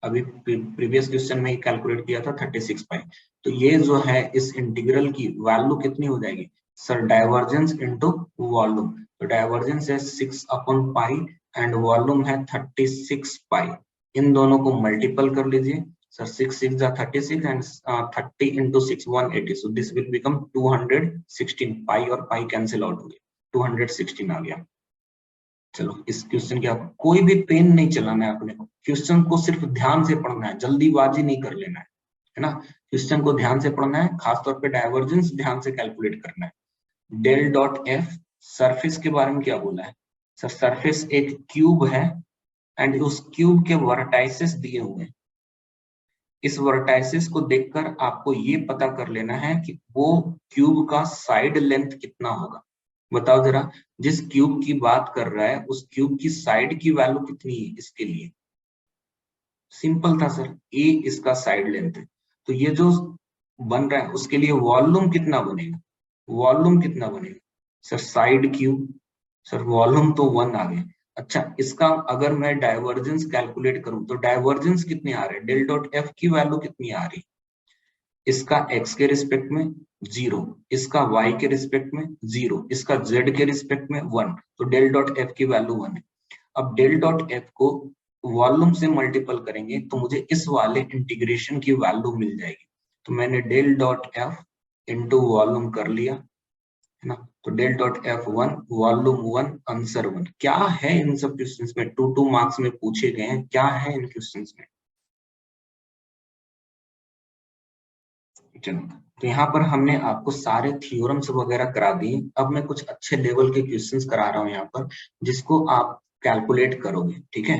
अभी प्रीवियस क्वेश्चन में ही कैलकुलेट किया था 36 पाई। तो ये जो है इस इंटीग्रल की वैल्यू कितनी हो जाएगी, सर डाइवर्जेंस इनटू वॉल्यूम। तो डाइवर्जेंस है 6/पाई एंड वॉल्यूम है 36 पाई। इन दोनों को मल्टीपल कर लीजिए sir, 6 6 36 and 30 into 6 180। So this will become 216। पाई और पाई कैंसिल आउट हो गया, 216 आ गया। चलो इस क्वेश्चन के आप कोई भी पेन नहीं चलाना है अपने को, क्वेश्चन को सिर्फ ध्यान से पढ़ना है, जल्दीबाजी नहीं कर लेना है ना। क्वेश्चन को ध्यान से पढ़ना है, खासतौर पे डाइवर्जेंस ध्यान से कैलकुलेट करना है। डेल डॉट एफ, सरफेस के बारे में क्या बोला है सर, सरफेस एक क्यूब है एंड उस क्यूब के वर्टाइसेस दिए हुए हैं। इस वर्टाइसेस को देखकर आपको ये पता कर लेना है कि वो क्यूब का साइड लेंथ कितना होगा। बताओ जरा, जिस क्यूब की बात कर रहा है उस क्यूब की साइड की वैल्यू कितनी है इसके लिए, सिंपल था सर, ए इसका साइड लेंथ है। तो ये जो बन रहा है उसके लिए वॉल्यूम कितना बनेगा, वॉल्यूम कितना बनेगा sir, side cube. Sir volume तो 1 आ गया। अच्छा इसका अगर मैं डाइवर्जेंस कैलकुलेट करूं तो डाइवर्जेंस कितने आ रहे हैं, डेल डॉट एफ की वैल्यू कितनी आ रही, इसका x के रिस्पेक्ट में 0, इसका y के रिस्पेक्ट में 0, इसका z के रिस्पेक्ट में 1। तो डेल डॉट एफ की वैल्यू 1 है। अब डेल डॉट एफ को वॉल्यूम से मल्टीपल करेंगे तो मुझे इस वाले इंटीग्रेशन की वैल्यू मिल जाएगी। तो मैंने del dot f into volume कर लिया है ना। तो del dot f 1 volume 1 answer 1। क्या है इन सब क्वेश्चंस में, 2 मार्क्स में पूछे गए हैं, क्या है इन क्वेश्चंस में। चलो तो यहाँ पर हमने आपको सारे थ्योरम्स वगैरह करा दिए। अब मैं कुछ अच्छे लेवल के क्वेश्चंस करा रहा हूँ यहाँ पर, जिसको आप कैलकुलेट करोगे, ठीक है।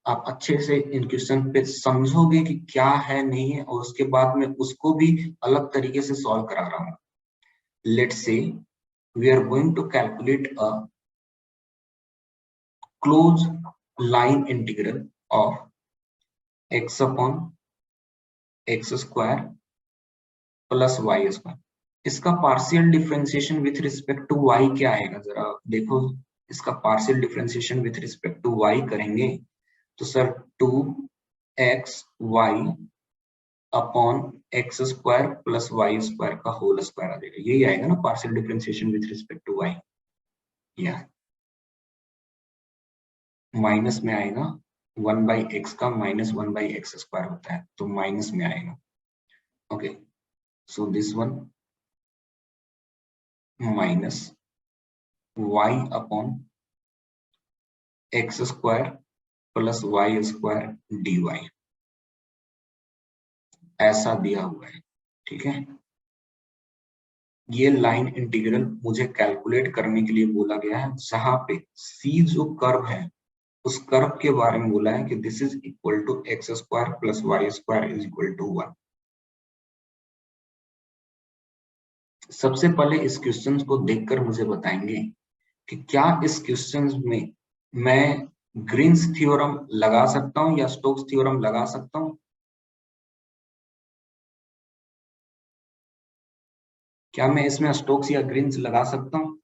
आप अच्छे से इन क्वेश्चन पे समझोगे कि क्या है नहीं है, और उसके बाद में उसको भी अलग तरीके से सॉल्व करा रहा हूँ। Let's say we are going to calculate a close line integral of x upon x square plus Y square. इसका partial differentiation with respect to y क्या आएगा, जरा देखो। इसका partial differentiation with respect to y करेंगे तो sir 2xy upon x square plus Y square का whole square आ जाएगा। यही आएगा ना partial differentiation with respect to y। या माइनस में आएगा 1/x का माइनस 1/x स्क्वायर होता है, तो माइनस में आएगा। Okay, so this one minus y upon x square plus Y square dy ऐसा दिया हुआ है, ठीक है। ये लाइन इंटीग्रल मुझे कैलकुलेट करने के लिए बोला गया है, जहां पे c जो कर्व है उस कर्व के बारे में बोला है कि this is equal to x square plus Y square is equal to 1। सबसे पहले इस क्वेश्चन को देखकर मुझे बताएंगे कि क्या इस क्वेश्चन में मैं ग्रीन्स थ्योरम लगा सकता हूं या स्टोक्स थ्योरम लगा सकता हूं। क्या मैं इसमें स्टोक्स या ग्रीन्स लगा सकता हूं?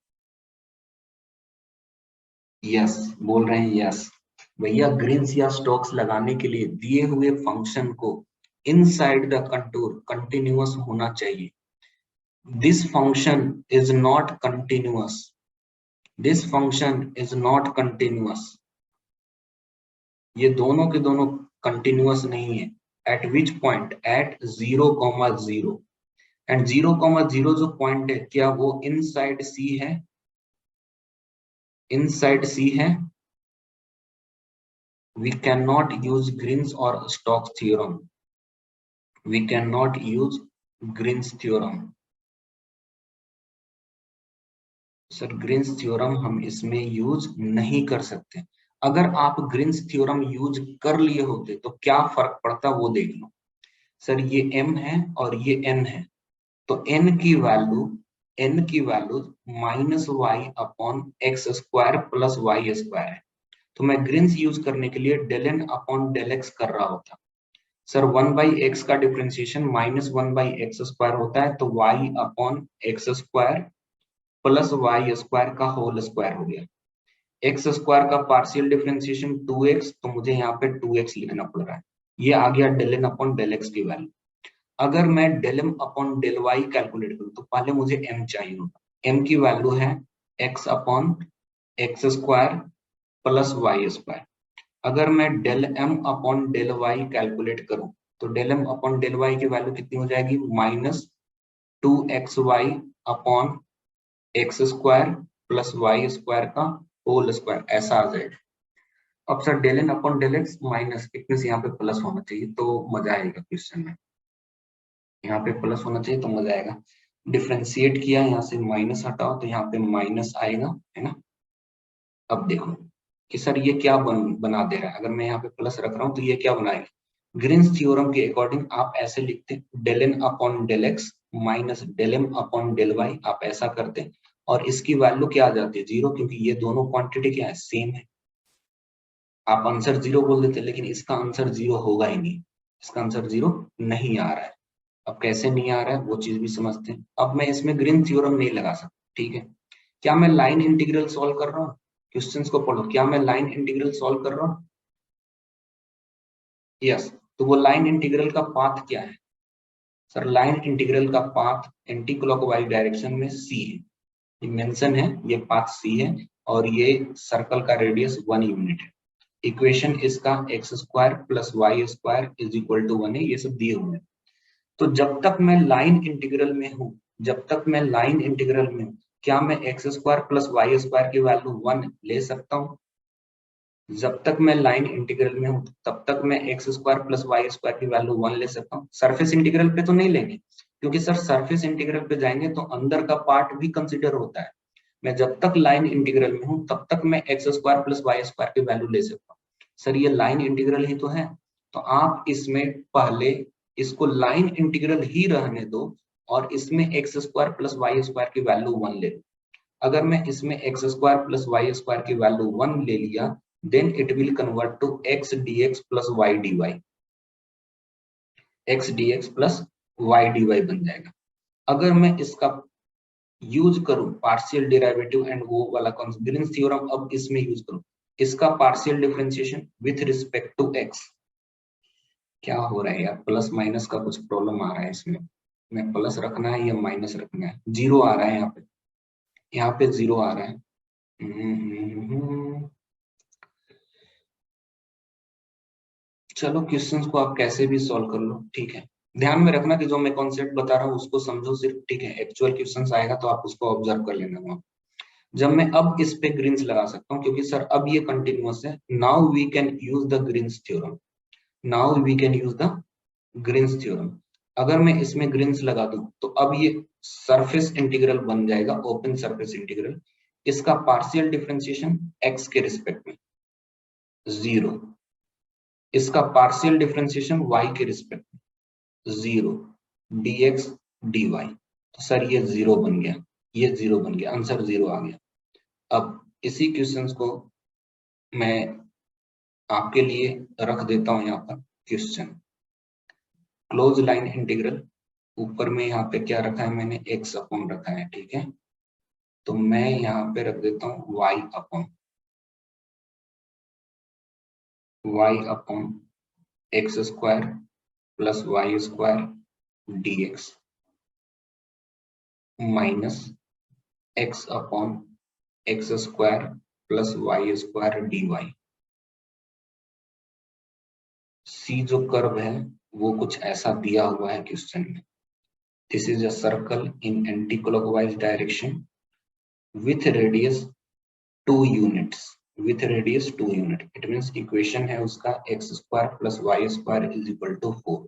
यस बोल रहे हैं, यस। भैया ग्रीन्स या स्टोक्स लगाने के लिए दिए हुए फंक्शन को इनसाइड द कंटूर कंटिन्यूअस होना चाहिए। This function is not continuous, this function is not continuous. ये दोनों के दोनों कंटिन्यूअस नहीं है। At which point? At 0,0। And 0,0 जो पॉइंट है, क्या वो इनसाइड सी है? इनसाइड सी है। We cannot use Green's or Stokes theorem. We cannot use Green's theorem. Sir Green's theorem हम इसमें यूज नहीं कर सकते। अगर आप ग्रीन्स थ्योरम यूज कर लिए होते तो क्या फर्क पड़ता वो देख लो। सर ये m है और ये n है, तो n की वैल्यू minus y upon x square plus Y square है। तो मैं ग्रीन्स यूज करने के लिए del n upon del x कर रहा होता। सर 1/x का डिफरेंशिएशन माइनस 1/x स्क्वायर होता है, तो y upon x square plus Y square का होल स्क्वायर हो गया। एक्स स्क्वायर का पार्शियल डिफरेंशिएशन 2x, तो मुझे यहाँ पे 2x लिखना पड़ रहा है। ये आ गया del n upon del x की वैल्यू। अगर मैं del m upon del y calculate करूँ तो पहले मुझे m चाहिए होगा। m की वैल्यू है x upon x square plus Y square. अगर मैं del m upon del y calculate करूं तो del m upon del y की वैल्यू कितनी हो जाएगी? Minus 2xy upon x square plus Y square का होल स्क्वायर, ऐसा आ जाएगा। अब sir del n upon del x minus इतने से यहाँ पे प्लस होना चाहिए तो मजा आएगा क्वेश्चन में। यहाँ पे प्लस होना चाहिए तो मजा आएगा। डिफ्रेंशिएट किया, यहाँ से माइनस हटाओ तो यहाँ पे माइनस आएगा, है ना। अब देखो कि सर ये क्या बना दे रहा है। अगर मैं यहाँ पे प्लस रख रहा हूँ तो ये क्या बनाएगा? ग्रीन्स थ्योरम के अकॉर्डिंग आप ऐसे लिखते del n upon del x minus del m upon del y, आप ऐसा करते और इसकी वैल्यू क्या आ जाती है? 0, क्योंकि ये दोनों क्वांटिटी क्या है? सेम है। आप आंसर 0 बोल देते, लेकिन इसका आंसर 0 होगा ही नहीं। इसका आंसर 0 नहीं आ रहा है। अब कैसे नहीं आ रहा है वो चीज भी समझते हैं। अब मैं इसमें ग्रीन थ्योरम नहीं लगा सकता, ठीक है। क्या मैं लाइन इंटीग्रल सॉल्व कर रहा हूँ? क्वेश्चंस को पढ़ो, क्या मैं लाइन इंटीग्रल सॉल्व कर रहा हूँ? यस। तो वो लाइन इंटीग्रल का पाथ क्या है? सर लाइन इंटीग्रल का पाथ एंटी क्लॉकवाइज डायरेक्शन में c है, ये मेंशन है, ये पाथ c है और ये सर्कल का रेडियस 1 यूनिट है। इक्वेशन इसका x square plus Y square is equal to 1 है, ये सब दिए हुए हैं। तो जब तक मैं लाइन इंटीग्रल में हूं, जब तक मैं लाइन इंटीग्रल में हूं, क्या मैं x square plus Y square की वैल्यू 1 ले सकता हूं? जब तक मैं लाइन इंटीग्रल में हूं तब तक मैं x square plus Y square की वैल्यू 1 ले सकता हूं। सरफेस इंटीग्रल पे तो नहीं लेंगे, क्योंकि सर सरफेस इंटीग्रल पे जाएंगे तो अंदर का पार्ट भी कंसिडर होता है। मैं जब तक लाइन इंटीग्रल में हूं तब तक मैं x square plus Y square की वैल्यू ले सकता हूँ। सर ये लाइन इंटीग्रल ही तो है, तो आप इसमें पहले इसको लाइन इंटीग्रल ही रहने दो और इसमें x square plus Y square की वैल्यू 1 ले लो। अगर मैं इसमें x square plus Y square की वैल्यू 1 ले लिया, then it will convert to x dx plus y dy, x dx plus y dy बन जाएगा। अगर मैं इसका यूज करूं पार्शियल डेरिवेटिव एंड वो वाला ग्रीन्स थ्योरम, अब इसमें यूज करूं इसका partial differentiation with respect to x. क्या हो रहा है यार, प्लस माइनस का कुछ प्रॉब्लम आ रहा है इसमें, मैं प्लस रखना है या माइनस रखना है? जीरो आ रहा है यहाँ पे जीरो आ रहा है। चलो क्वेश्चंस को आप कैसे भी सॉल्व कर लो, ठीक है। ध्यान में रखना कि जो मैं कॉन्सेप्ट बता रहा हूँ उसको समझो सिर्फ, ठीक है। एक्चुअल क्वेश्चंस आएगा तो आप उसको ऑब्जर्व कर लेना वहां। जब मैं अब इस पे ग्रीन्स लगा सकता हूँ क्योंकि सर अब ये कंटिन्यूअस है, now we can use the Green's theorem, now we can use the Green's theorem. अगर मैं इसमें ग्रीन्स लगा दूं तो अब ये सरफेस इंटीग्रल बन जाएगा, ओपन सरफेस इंटीग्रल। इसका पार्शियल डिफरेंशिएशन एक्स के रिस्पेक्ट में 0, इसका पार्शियल डिफरेंशिएशन वाई के रिस्पेक्ट में 0, dx dy। तो सर ये 0 बन गया, ये 0 बन गया, आंसर 0 आ गया। अब इसी क्वेश्चंस को मैं आपके लिए रख देता हूं यहाँ पर क्वेश्चन, क्लोज लाइन इंटीग्रल। ऊपर में यहाँ पे क्या रखा है मैंने, x अपॉन रखा है, ठीक है। तो मैं यहाँ पे रख देता हूँ y upon x square plus Y square dx minus x upon x square plus Y square dy। C जो कर्व है वो कुछ ऐसा दिया हुआ है क्वेश्चन में। This is a circle in anticlockwise direction with radius 2 units, with radius 2 unit. It means equation है उसका x square plus Y square is equal to 4।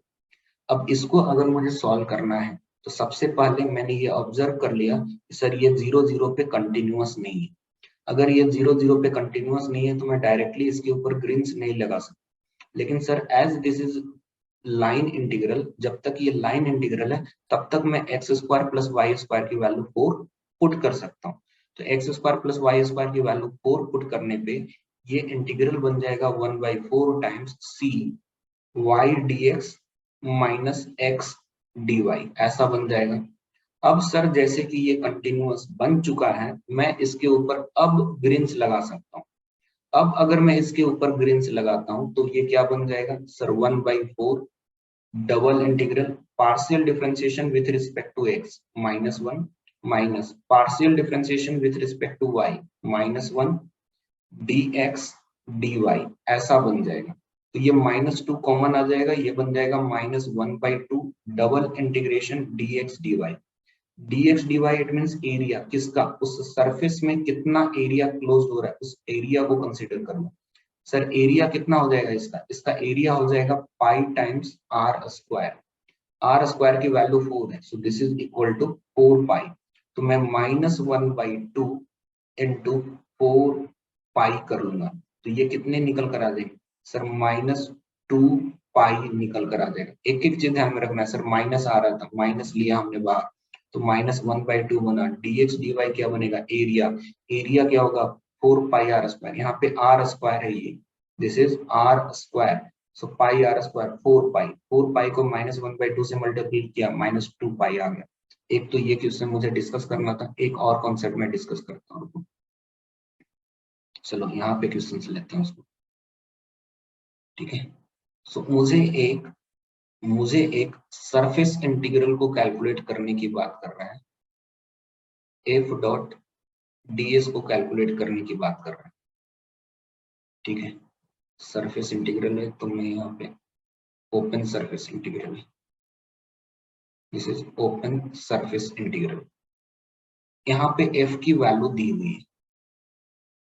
अब इसको अगर मुझे सॉल्व करना है तो सबसे पहले मैंने ये ऑब्जर्व कर लिया कि सर ये 0 0 पे कंटिन्यूअस नहीं है। अगर ये 0 0 पे कंटिन्यूअस नहीं है तो मैं डायरेक्टली इसके ऊपर ग्रीन्स नहीं लगा सकता। लेकिन sir as this is line integral, जब तक ये लाइन इंटीग्रल है तब तक मैं x square plus Y square की वैल्यू 4 पुट कर सकता हूँ। तो x square plus Y square की वैल्यू 4 पुट करने पे ये इंटीग्रल बन जाएगा 1/4 times c y d x minus x d y, ऐसा बन जाएगा। अब सर जैसे कि ये कंटिन्यूअस बन चुका है, मैं इसके ऊपर अब ग्रीन्स लगा सकता हूँ। अब अगर मैं इसके ऊपर ग्रीन्स लगाता हूं तो ये क्या बन जाएगा sir, 1/4 double integral partial differentiation with respect to x -1 minus partial differentiation with respect to y -1 dx dy, ऐसा बन जाएगा। तो ये -2 कॉमन आ जाएगा, ये बन जाएगा -1/2 double integration dx dy। dx dy it means area किसका, उस सरफेस में कितना एरिया क्लोज हो रहा है उस एरिया को कंसीडर करना। सर एरिया कितना हो जाएगा इसका, इसका एरिया हो जाएगा pi times r square. R square की वैल्यू 4 है, so this is equal to 4 pi. तो मैं -1/2 इंटू 4 पाई कर लूंगा, तो ये कितने निकल कर आ जाएंगे सर, -2 पाई निकल कर आ जाएगा। एक एक चीज ध्यान में रखना है सर, माइनस आ रहा था, माइनस लिया हमने बाहर, तो -1/2 बना, dx dy क्या बनेगा, एरिया, एरिया क्या होगा 4 पाई आर स्क्वायर। यहाँ पे आर स्क्वायर है ये, this is r square, so pi are square 4 pi, 4 pi को -1/2 से मल्टीप्लाई किया, -2 पाई आ गया। एक तो ये क्वेश्चन मुझे डिस्कस करना था, एक और कॉन्सेप्ट में डिस्कस करता हूँ। चलो यहाँ पे क्वेश्चन लेते हैं उसको, ठीक है। सो मुझे एक सरफेस इंटीग्रल को कैलकुलेट करने की बात कर रहा है, एफ डॉट डीएस को कैलकुलेट करने की बात कर रहा है, ठीक है। सरफेस इंटीग्रल है तो मैं यहाँ पे ओपन सरफेस इंटीग्रल है, this is open surface integral. यहाँ पे एफ की वैल्यू दी हुई है,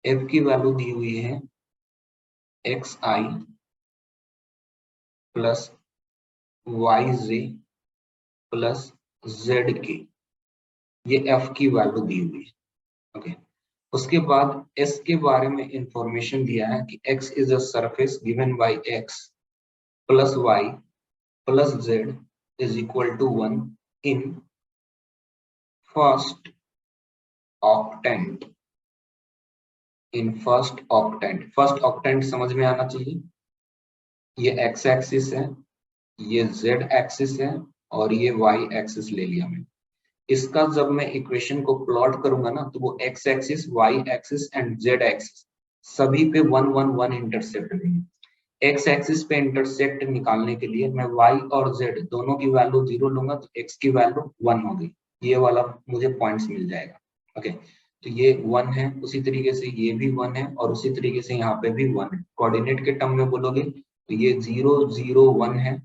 एफ की वैल्यू दी हुई है एक्स आई प्लस वाई जे प्लस जेड के, ये एफ की वैल्यू दी हुई है। ओके। उसके बाद एस के बारे में इंफॉर्मेशन दिया है कि x is a surface given by x plus y plus z is equal to 1 in first octant. In first octant, first octant समझ में आना चाहिए। ये एक्स एक्सिस है, ये जेड एक्सिस है और ये वाई एक्सिस ले लिया मैंने। इसका जब मैं इक्वेशन को प्लॉट करूंगा ना तो वो x axis, y axis and z axis सभी पे 1 1 1 इंटरसेप्ट देंगे। एक्स एक्सिस पे इंटरसेप्ट निकालने के लिए मैं वाई और जेड दोनों की वैल्यू 0 लूंगा तो एक्स की वैल्यू 1 होगी, ये वाला मुझे पॉइंट्स मिल जाएगा। ओके, तो ये 1 है, उसी तरीके से ये भी 1 है और उसी तरीके से यहाँ पे भी 1 है। कोऑर्डिनेट के टर्म में बोलोगे तो ये 0 0 1 है,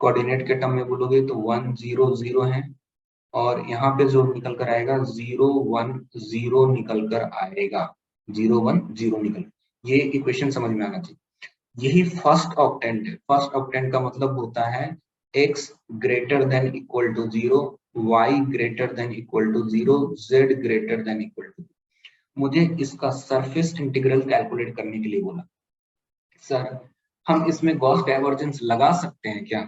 कोऑर्डिनेट के टर्म में बोलोगे तो 1 0 0 है और यहाँ पे जो निकल कर आएगा 0 1 0 निकल कर आएगा, 0 1 0 निकल। ये इक्वेशन समझ में आना चाहिए। यही फर्स्ट ऑक्टेंट है। फर्स्ट ऑक्टेंट का मतलब होता है x greater than equal to 0, y greater than equal to 0, z greater than equal to. मुझे इसका सरफेस इंटीग्रल कैलकुलेट करने के लिए बोला। सर हम इसमें गॉस डाइवर्जेंस लगा सकते हैं क्या?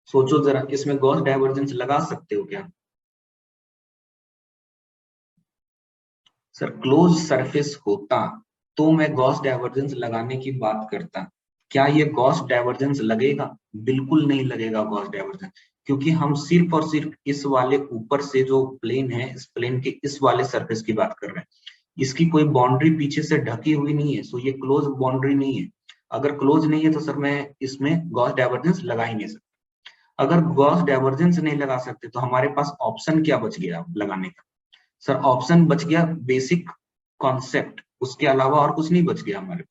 सोचो जरा, इसमें गॉस डाइवर्जेंस लगा सकते हो क्या? सर क्लोज सरफेस होता तो मैं गॉस डाइवर्जेंस लगाने की बात करता। क्या ये गॉस डाइवर्जेंस लगेगा? बिल्कुल नहीं लगेगा गॉस डाइवर्जेंस, क्योंकि हम सिर्फ और सिर्फ इस वाले ऊपर से जो प्लेन है, इस प्लेन के इस वाले सरफेस की बात कर रहे हैं। इसकी कोई बाउंड्री पीछे से ढकी हुई नहीं है, सो ये क्लोज बाउंड्री नहीं है। अगर क्लोज नहीं है तो सर मैं इसमें गॉस डाइवर्जेंस लगा ही नहीं सकता। अगर गॉस डाइवर्जेंस नहीं लगा सकते तो हमारे पास ऑप्शन क्या बच गया लगाने का? सर ऑप्शन बच गया बेसिक कॉन्सेप्ट, उसके अलावा और कुछ नहीं बच गया हमारे।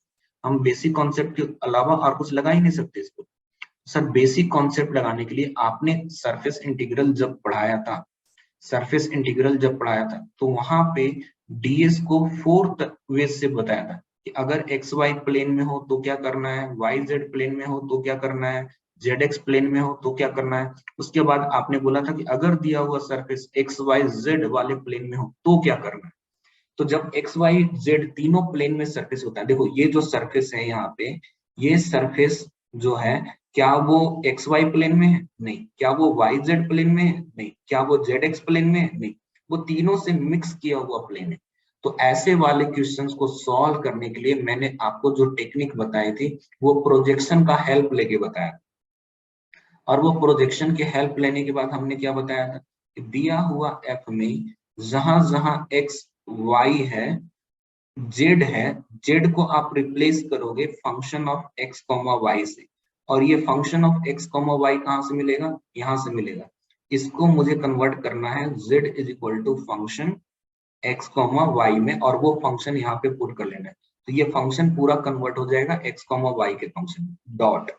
हम बेसिक कॉन्सेप्ट के अलावा और कुछ लगा ही नहीं सकते इसको। सर बेसिक कॉन्सेप्ट लगाने के लिए आपने सरफेस इंटीग्रल जब पढ़ाया था, सरफेस इंटीग्रल जब पढ़ाया था तो वहां पे डीएस को 4th वे से बताया था कि अगर एक्स वाई प्लेन में हो तो क्या करना है, वाई जेड प्लेन में हो तो क्या करना है, जेड एक्स प्लेन में हो तो क्या करना है। उसके बाद आपने बोला था कि अगर दिया हुआ सरफेस एक्स वाई जेड वाले प्लेन में हो तो क्या करना है। तो जब एक्स वाई जेड तीनों प्लेन में सरफेस होता है, देखो ये जो सरफेस है यहाँ पे, ये सरफेस जो है क्या वो एक्स वाई प्लेन में है? नहीं। क्या वो वाई जेड प्लेन में है? नहीं। क्या वो जेड एक्स प्लेन में है? नहीं। वो तीनों से मिक्स किया हुआ प्लेन है। तो ऐसे वाले क्वेश्चंस को सॉल्व करने के लिए मैंने आपको जो टेक्निक बताई थी वो प्रोजेक्शन का हेल्प लेके बताया। और वो प्रोजेक्शन के हेल्प लेने के बाद हमने क्या बताया था कि दिया हुआ एफ में जहां जहां एक्स वाई है, जेड है, जेड को आप रिप्लेस करोगे function of x comma y से। और ये function of x comma y कहां से मिलेगा? यहां से मिलेगा। इसको मुझे कन्वर्ट करना है z is equal to function x comma y में, और वो फंक्शन यहाँ पे पुट कर लेना है। तो ये फंक्शन पूरा कन्वर्ट हो जाएगा एक्स कॉमा वाई के फंक्शन डॉट।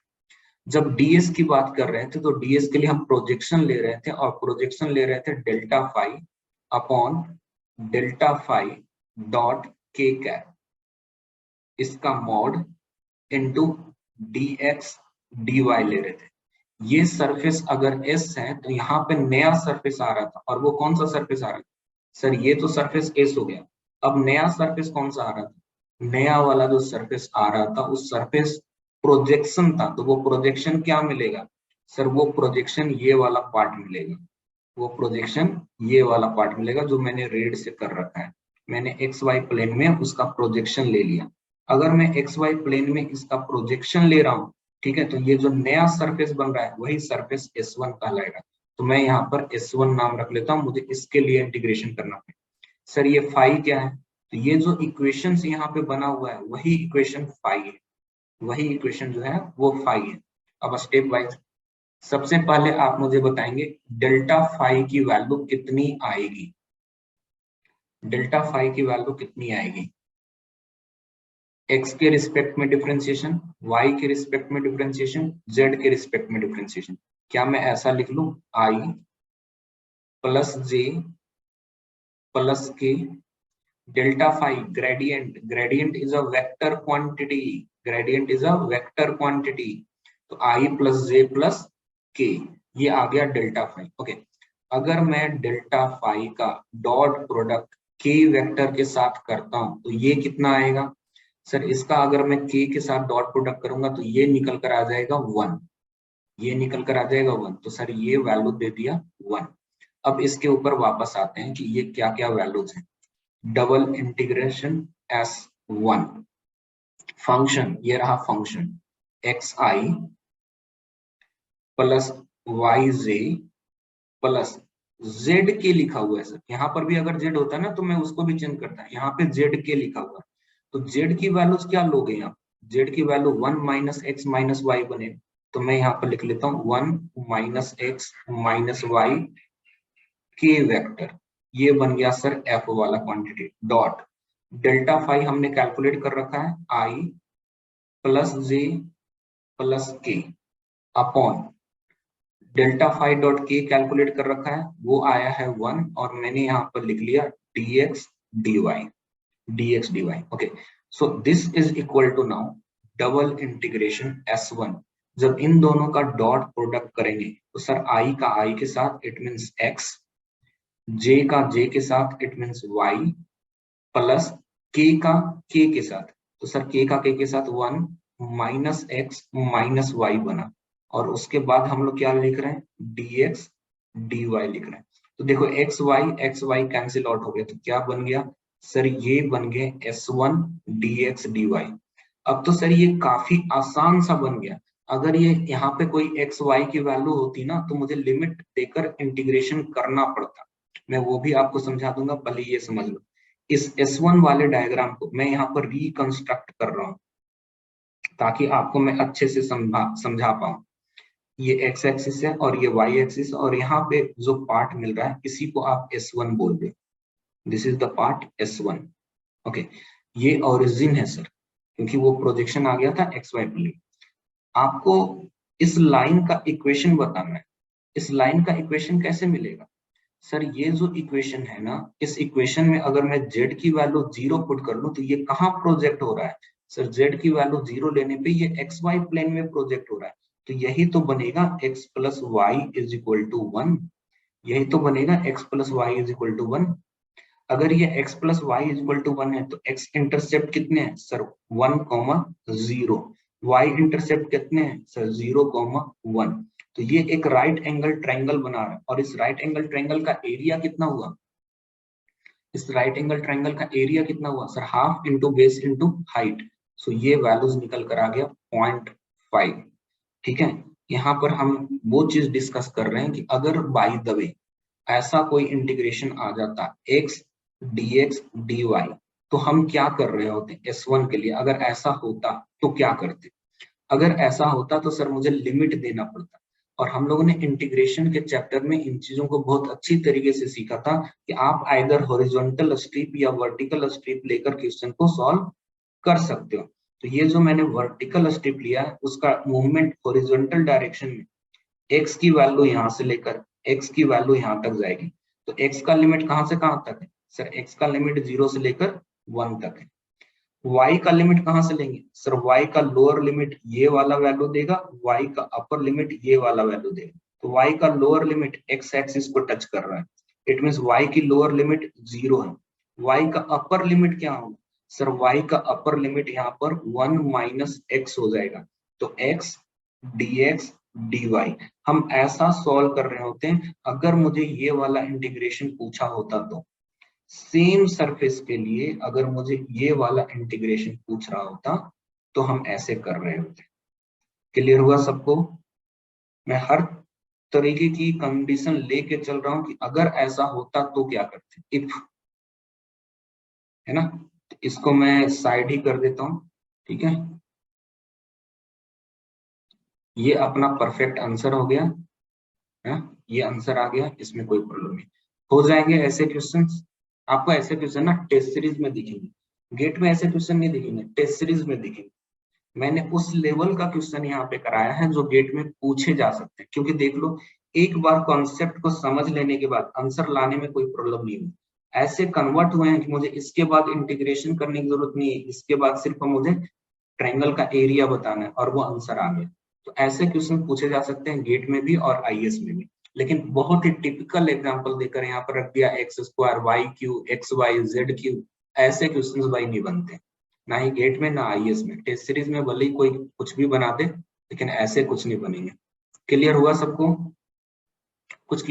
जब डीएस की बात कर रहे थे तो डीएस के लिए हम प्रोजेक्शन ले रहे थे और प्रोजेक्शन ले रहे थे delta phi upon delta phi dot k cap, इसका मॉड इनटू dx dy ले रहे थे। ये सरफेस अगर s है तो यहाँ पे नया सरफेस आ रहा था, और वो कौन सा सरफेस आ रहा था? सर ये तो सरफेस s हो गया। अब नया सरफेस कौन सा आ रहा था? नया वाला जो सरफेस आ रहा था उस सरफेस प्रोजेक्शन था, तो वो प्रोजेक्शन क्या मिलेगा? सर वो प्रोजेक्शन ये वाला पार्ट मिलेगा। वो प्रोजेक्शन ये वाला पार्ट मिलेगा जो मैंने रेड से कर रखा है। मैंने एक्स वाई प्लेन में उसका प्रोजेक्शन ले लिया। अगर मैं एक्स वाई प्लेन में इसका प्रोजेक्शन ले रहा हूँ, ठीक है, तो ये जो नया सरफेस बन रहा है वही सरफेस S1 कहलाएगा। तो मैं यहाँ पर S1 नाम रख लेता हूँ, मुझे इसके लिए इंटीग्रेशन करना है। सर ये फाई क्या है? तो ये जो इक्वेशन यहाँ पे बना हुआ है वही इक्वेशन फाई है, वही इक्वेशन जो है वो फाई है। अब स्टेप वाइज सबसे पहले आप मुझे बताएंगे डेल्टा फाई की वैल्यू कितनी आएगी? डेल्टा फाई की वैल्यू कितनी आएगी? एक्स के रिस्पेक्ट में डिफरेंशिएशन, वाई के रिस्पेक्ट में डिफरेंशिएशन, जेड के रिस्पेक्ट में डिफरेंशिएशन। क्या मैं ऐसा लिख लूं i plus j plus k delta phi gradient, gradient is a vector quantity, gradient is a vector quantity, तो आई प्लस जे प्लस के, ये आ गया डेल्टा फाई। ओके, अगर मैं डेल्टा फाई का डॉट प्रोडक्ट k वेक्टर के साथ करता हूं तो ये कितना आएगा सर, इसका अगर मैं k के साथ डॉट प्रोडक्ट करूंगा तो ये निकल कर आ जाएगा 1, ये निकल कर आ जाएगा 1। तो सर ये वैल्यू दे दिया 1। अब इसके ऊपर वापस आते हैं कि ये क्या क्या वैल्यूज हैं। डबल इंटीग्रेशन S1 फंक्शन, ये रहा function xi plus yj plus Z के लिखा हुआ है सर। यहाँ पर भी अगर जेड होता है ना तो मैं उसको भी चेंज करता है, यहाँ पे जेड के लिखा हुआ है। तो जेड की वैल्यूज क्या लोगे यहाँ, जेड की value 1 minus x minus y बने। तो मैं यहाँ पर लिख लेता हूँ 1 minus x minus y k vector, ये बन गया सर एफ वाला क्वांटिटी। डॉट डेल्टा फाई हमने कैलकुलेट कर रखा है i plus j plus k upon delta phi dot k calculate कर रखा है, वो आया है 1 और मैंने यहाँ पर लिख लिया dx dy। Okay, so this is equal to now double integration S1। जब इन दोनों का डॉट प्रोडक्ट करेंगे तो सर i का i के साथ इट मींस x, j का j के साथ it means y plus k का k के साथ, तो सर k का k के साथ 1 माइनस एक्स माइनस वाई बना। और उसके बाद हम लोग क्या लिख रहे हैं dx dy लिख रहे हैं। तो देखो एक्स वाई कैंसिल आउट हो गया, तो क्या बन गया सर, ये बन गए S1 dx dy। अब तो सर ये काफी आसान सा बन गया। अगर ये यहाँ पे कोई एक्स वाई की वैल्यू होती ना तो मुझे लिमिट देकर इंटीग्रेशन करना पड़ता, मैं वो भी आपको समझा दूंगा, पहले ये समझ लो। इस S1 वाले डायग्राम को मैं यहाँ पर रिकंस्ट्रक्ट कर रहा हूँ ताकि आपको मैं अच्छे से समझा पाऊँ। ये x एक्सिस है और ये y एक्सिस, और यहाँ पे जो पार्ट मिल रहा है इसी को आप S1 बोल दो, this is the part S1। Okay, ये ओरिजिन है सर, क्योंकि वो प्रोजेक्शन आ गया था XY प्लेन। आपको इस लाइन का इक्वेशन बताना है। इस लाइन का इक्वेशन कैसे मिलेगा सर, ये जो इक्वेशन है ना, इस इक्वेशन में अगर मैं z की वैल्यू 0 पुट कर लूं तो ये कहाँ प्रोजेक्ट हो रहा है सर, z की वैल्यू 0 लेने पे ये XY प्लेन में प्रोजेक्ट हो रहा है। तो यही तो बनेगा x plus y is equal to 1, यही तो बनेगा x plus y is equal to 1। अगर ये x plus y is equal to 1 है तो x इंटरसेप्ट कितने हैं सर 1,0, y इंटरसेप्ट कितने हैं सर 0,1। तो ये एक राइट एंगल ट्रायंगल बना रहा है, और इस राइट एंगल ट्रायंगल का एरिया कितना हुआ, इस राइट एंगल ट्रायंगल का एरिया कितना हुआ sir, half into base into height. So ये वैल्यूज निकल कर आ गया 0.5। ठीक है, यहाँ पर हम वो चीज डिस्कस कर रहे हैं कि अगर बाय द वे ऐसा कोई इंटीग्रेशन आ जाता x dx dy, तो हम क्या कर रहे होते S1 के लिए, अगर ऐसा होता तो क्या करते। अगर ऐसा होता तो सर मुझे लिमिट देना पड़ता, और हम लोगों ने इंटीग्रेशन के चैप्टर में इन चीजों को बहुत अच्छी तरीके से सीखा था कि आप आइदर हॉरिजॉन्टल स्ट्रिप या वर्टिकल स्ट्रिप लेकर क्वेश्चन को सॉल्व कर सकते हो। तो ये जो मैंने वर्टिकल स्ट्रिप लिया है उसका मूवमेंट हॉरिजॉन्टल डायरेक्शन में x की वैल्यू यहाँ से लेकर x की वैल्यू यहाँ तक जाएगी। तो x का लिमिट कहाँ से कहाँ तक है सर, x का लिमिट 0 से लेकर 1 तक है। y का लिमिट कहाँ से लेंगे सर, y का लोअर लिमिट ये वाला वैल्यू देगा, y का अपर लिमिट ये वाला वैल्यू देगा। तो y का लोअर लिमिट x एक्सिस को टच कर रहा है, इट मींस y की लोअर लिमिट 0 है। y का अपर लिमिट क्या होगा सर, y का अपर लिमिट यहाँ पर 1 माइनस एक्स हो जाएगा। तो x dx dy हम ऐसा सॉल्व कर रहे होते हैं। अगर मुझे ये वाला इंटीग्रेशन पूछा होता तो सेम सरफेस के लिए अगर मुझे ये वाला इंटीग्रेशन पूछ रहा होता तो हम ऐसे कर रहे होते। क्लियर हुआ सबको, मैं हर तरीके की कंडीशन लेके चल रहा हूं कि अगर ऐसा होता तो क्या करते, इफ, है ना। तो इसको मैं साइड ही कर देता हूं, ठीक है। ये अपना परफेक्ट आंसर हो गया है, ये आंसर आ गया, इसमें कोई प्रॉब्लम नहीं। हो जाएंगे ऐसे क्वेश्चंस, आपको ऐसे क्वेश्चन ना टेस्ट सीरीज में दिखेंगे, गेट में ऐसे क्वेश्चन नहीं दिखेंगे, टेस्ट सीरीज में दिखेंगे। मैंने उस लेवल का क्वेश्चन यहाँ पे कराया है जो गेट में पूछे जा सकते हैं, क्योंकि देख लो एक बार कॉन्सेप्ट को समझ लेने के बाद आंसर लाने में कोई प्रॉब्लम नहीं हुई। ऐसे कन्वर्ट हुए हैं कि मुझे इसके बाद इंटीग्रेशन करने की जरूरत नहीं है, इसके बाद सिर्फ मुझे ट्रायंगल का एरिया बताना है और वो आंसर आ गया। तो ऐसे क्वेश्चन पूछे जा सकते हैं गेट में भी और आईएएस में भी। लेकिन बहुत ही टिपिकल एग्जांपल देकर यहाँ पर रख दिया x square y q x y z q, ऐसे क्वेश्चंस भाई नहीं बनते, ना ही गेट में ना आईएएस में। टेस्ट सीरीज में भले ही कोई कुछ भी बना दे, लेकिन ऐसे कुछ नहीं बनेंगे। क्लियर हुआ सबको? कुछ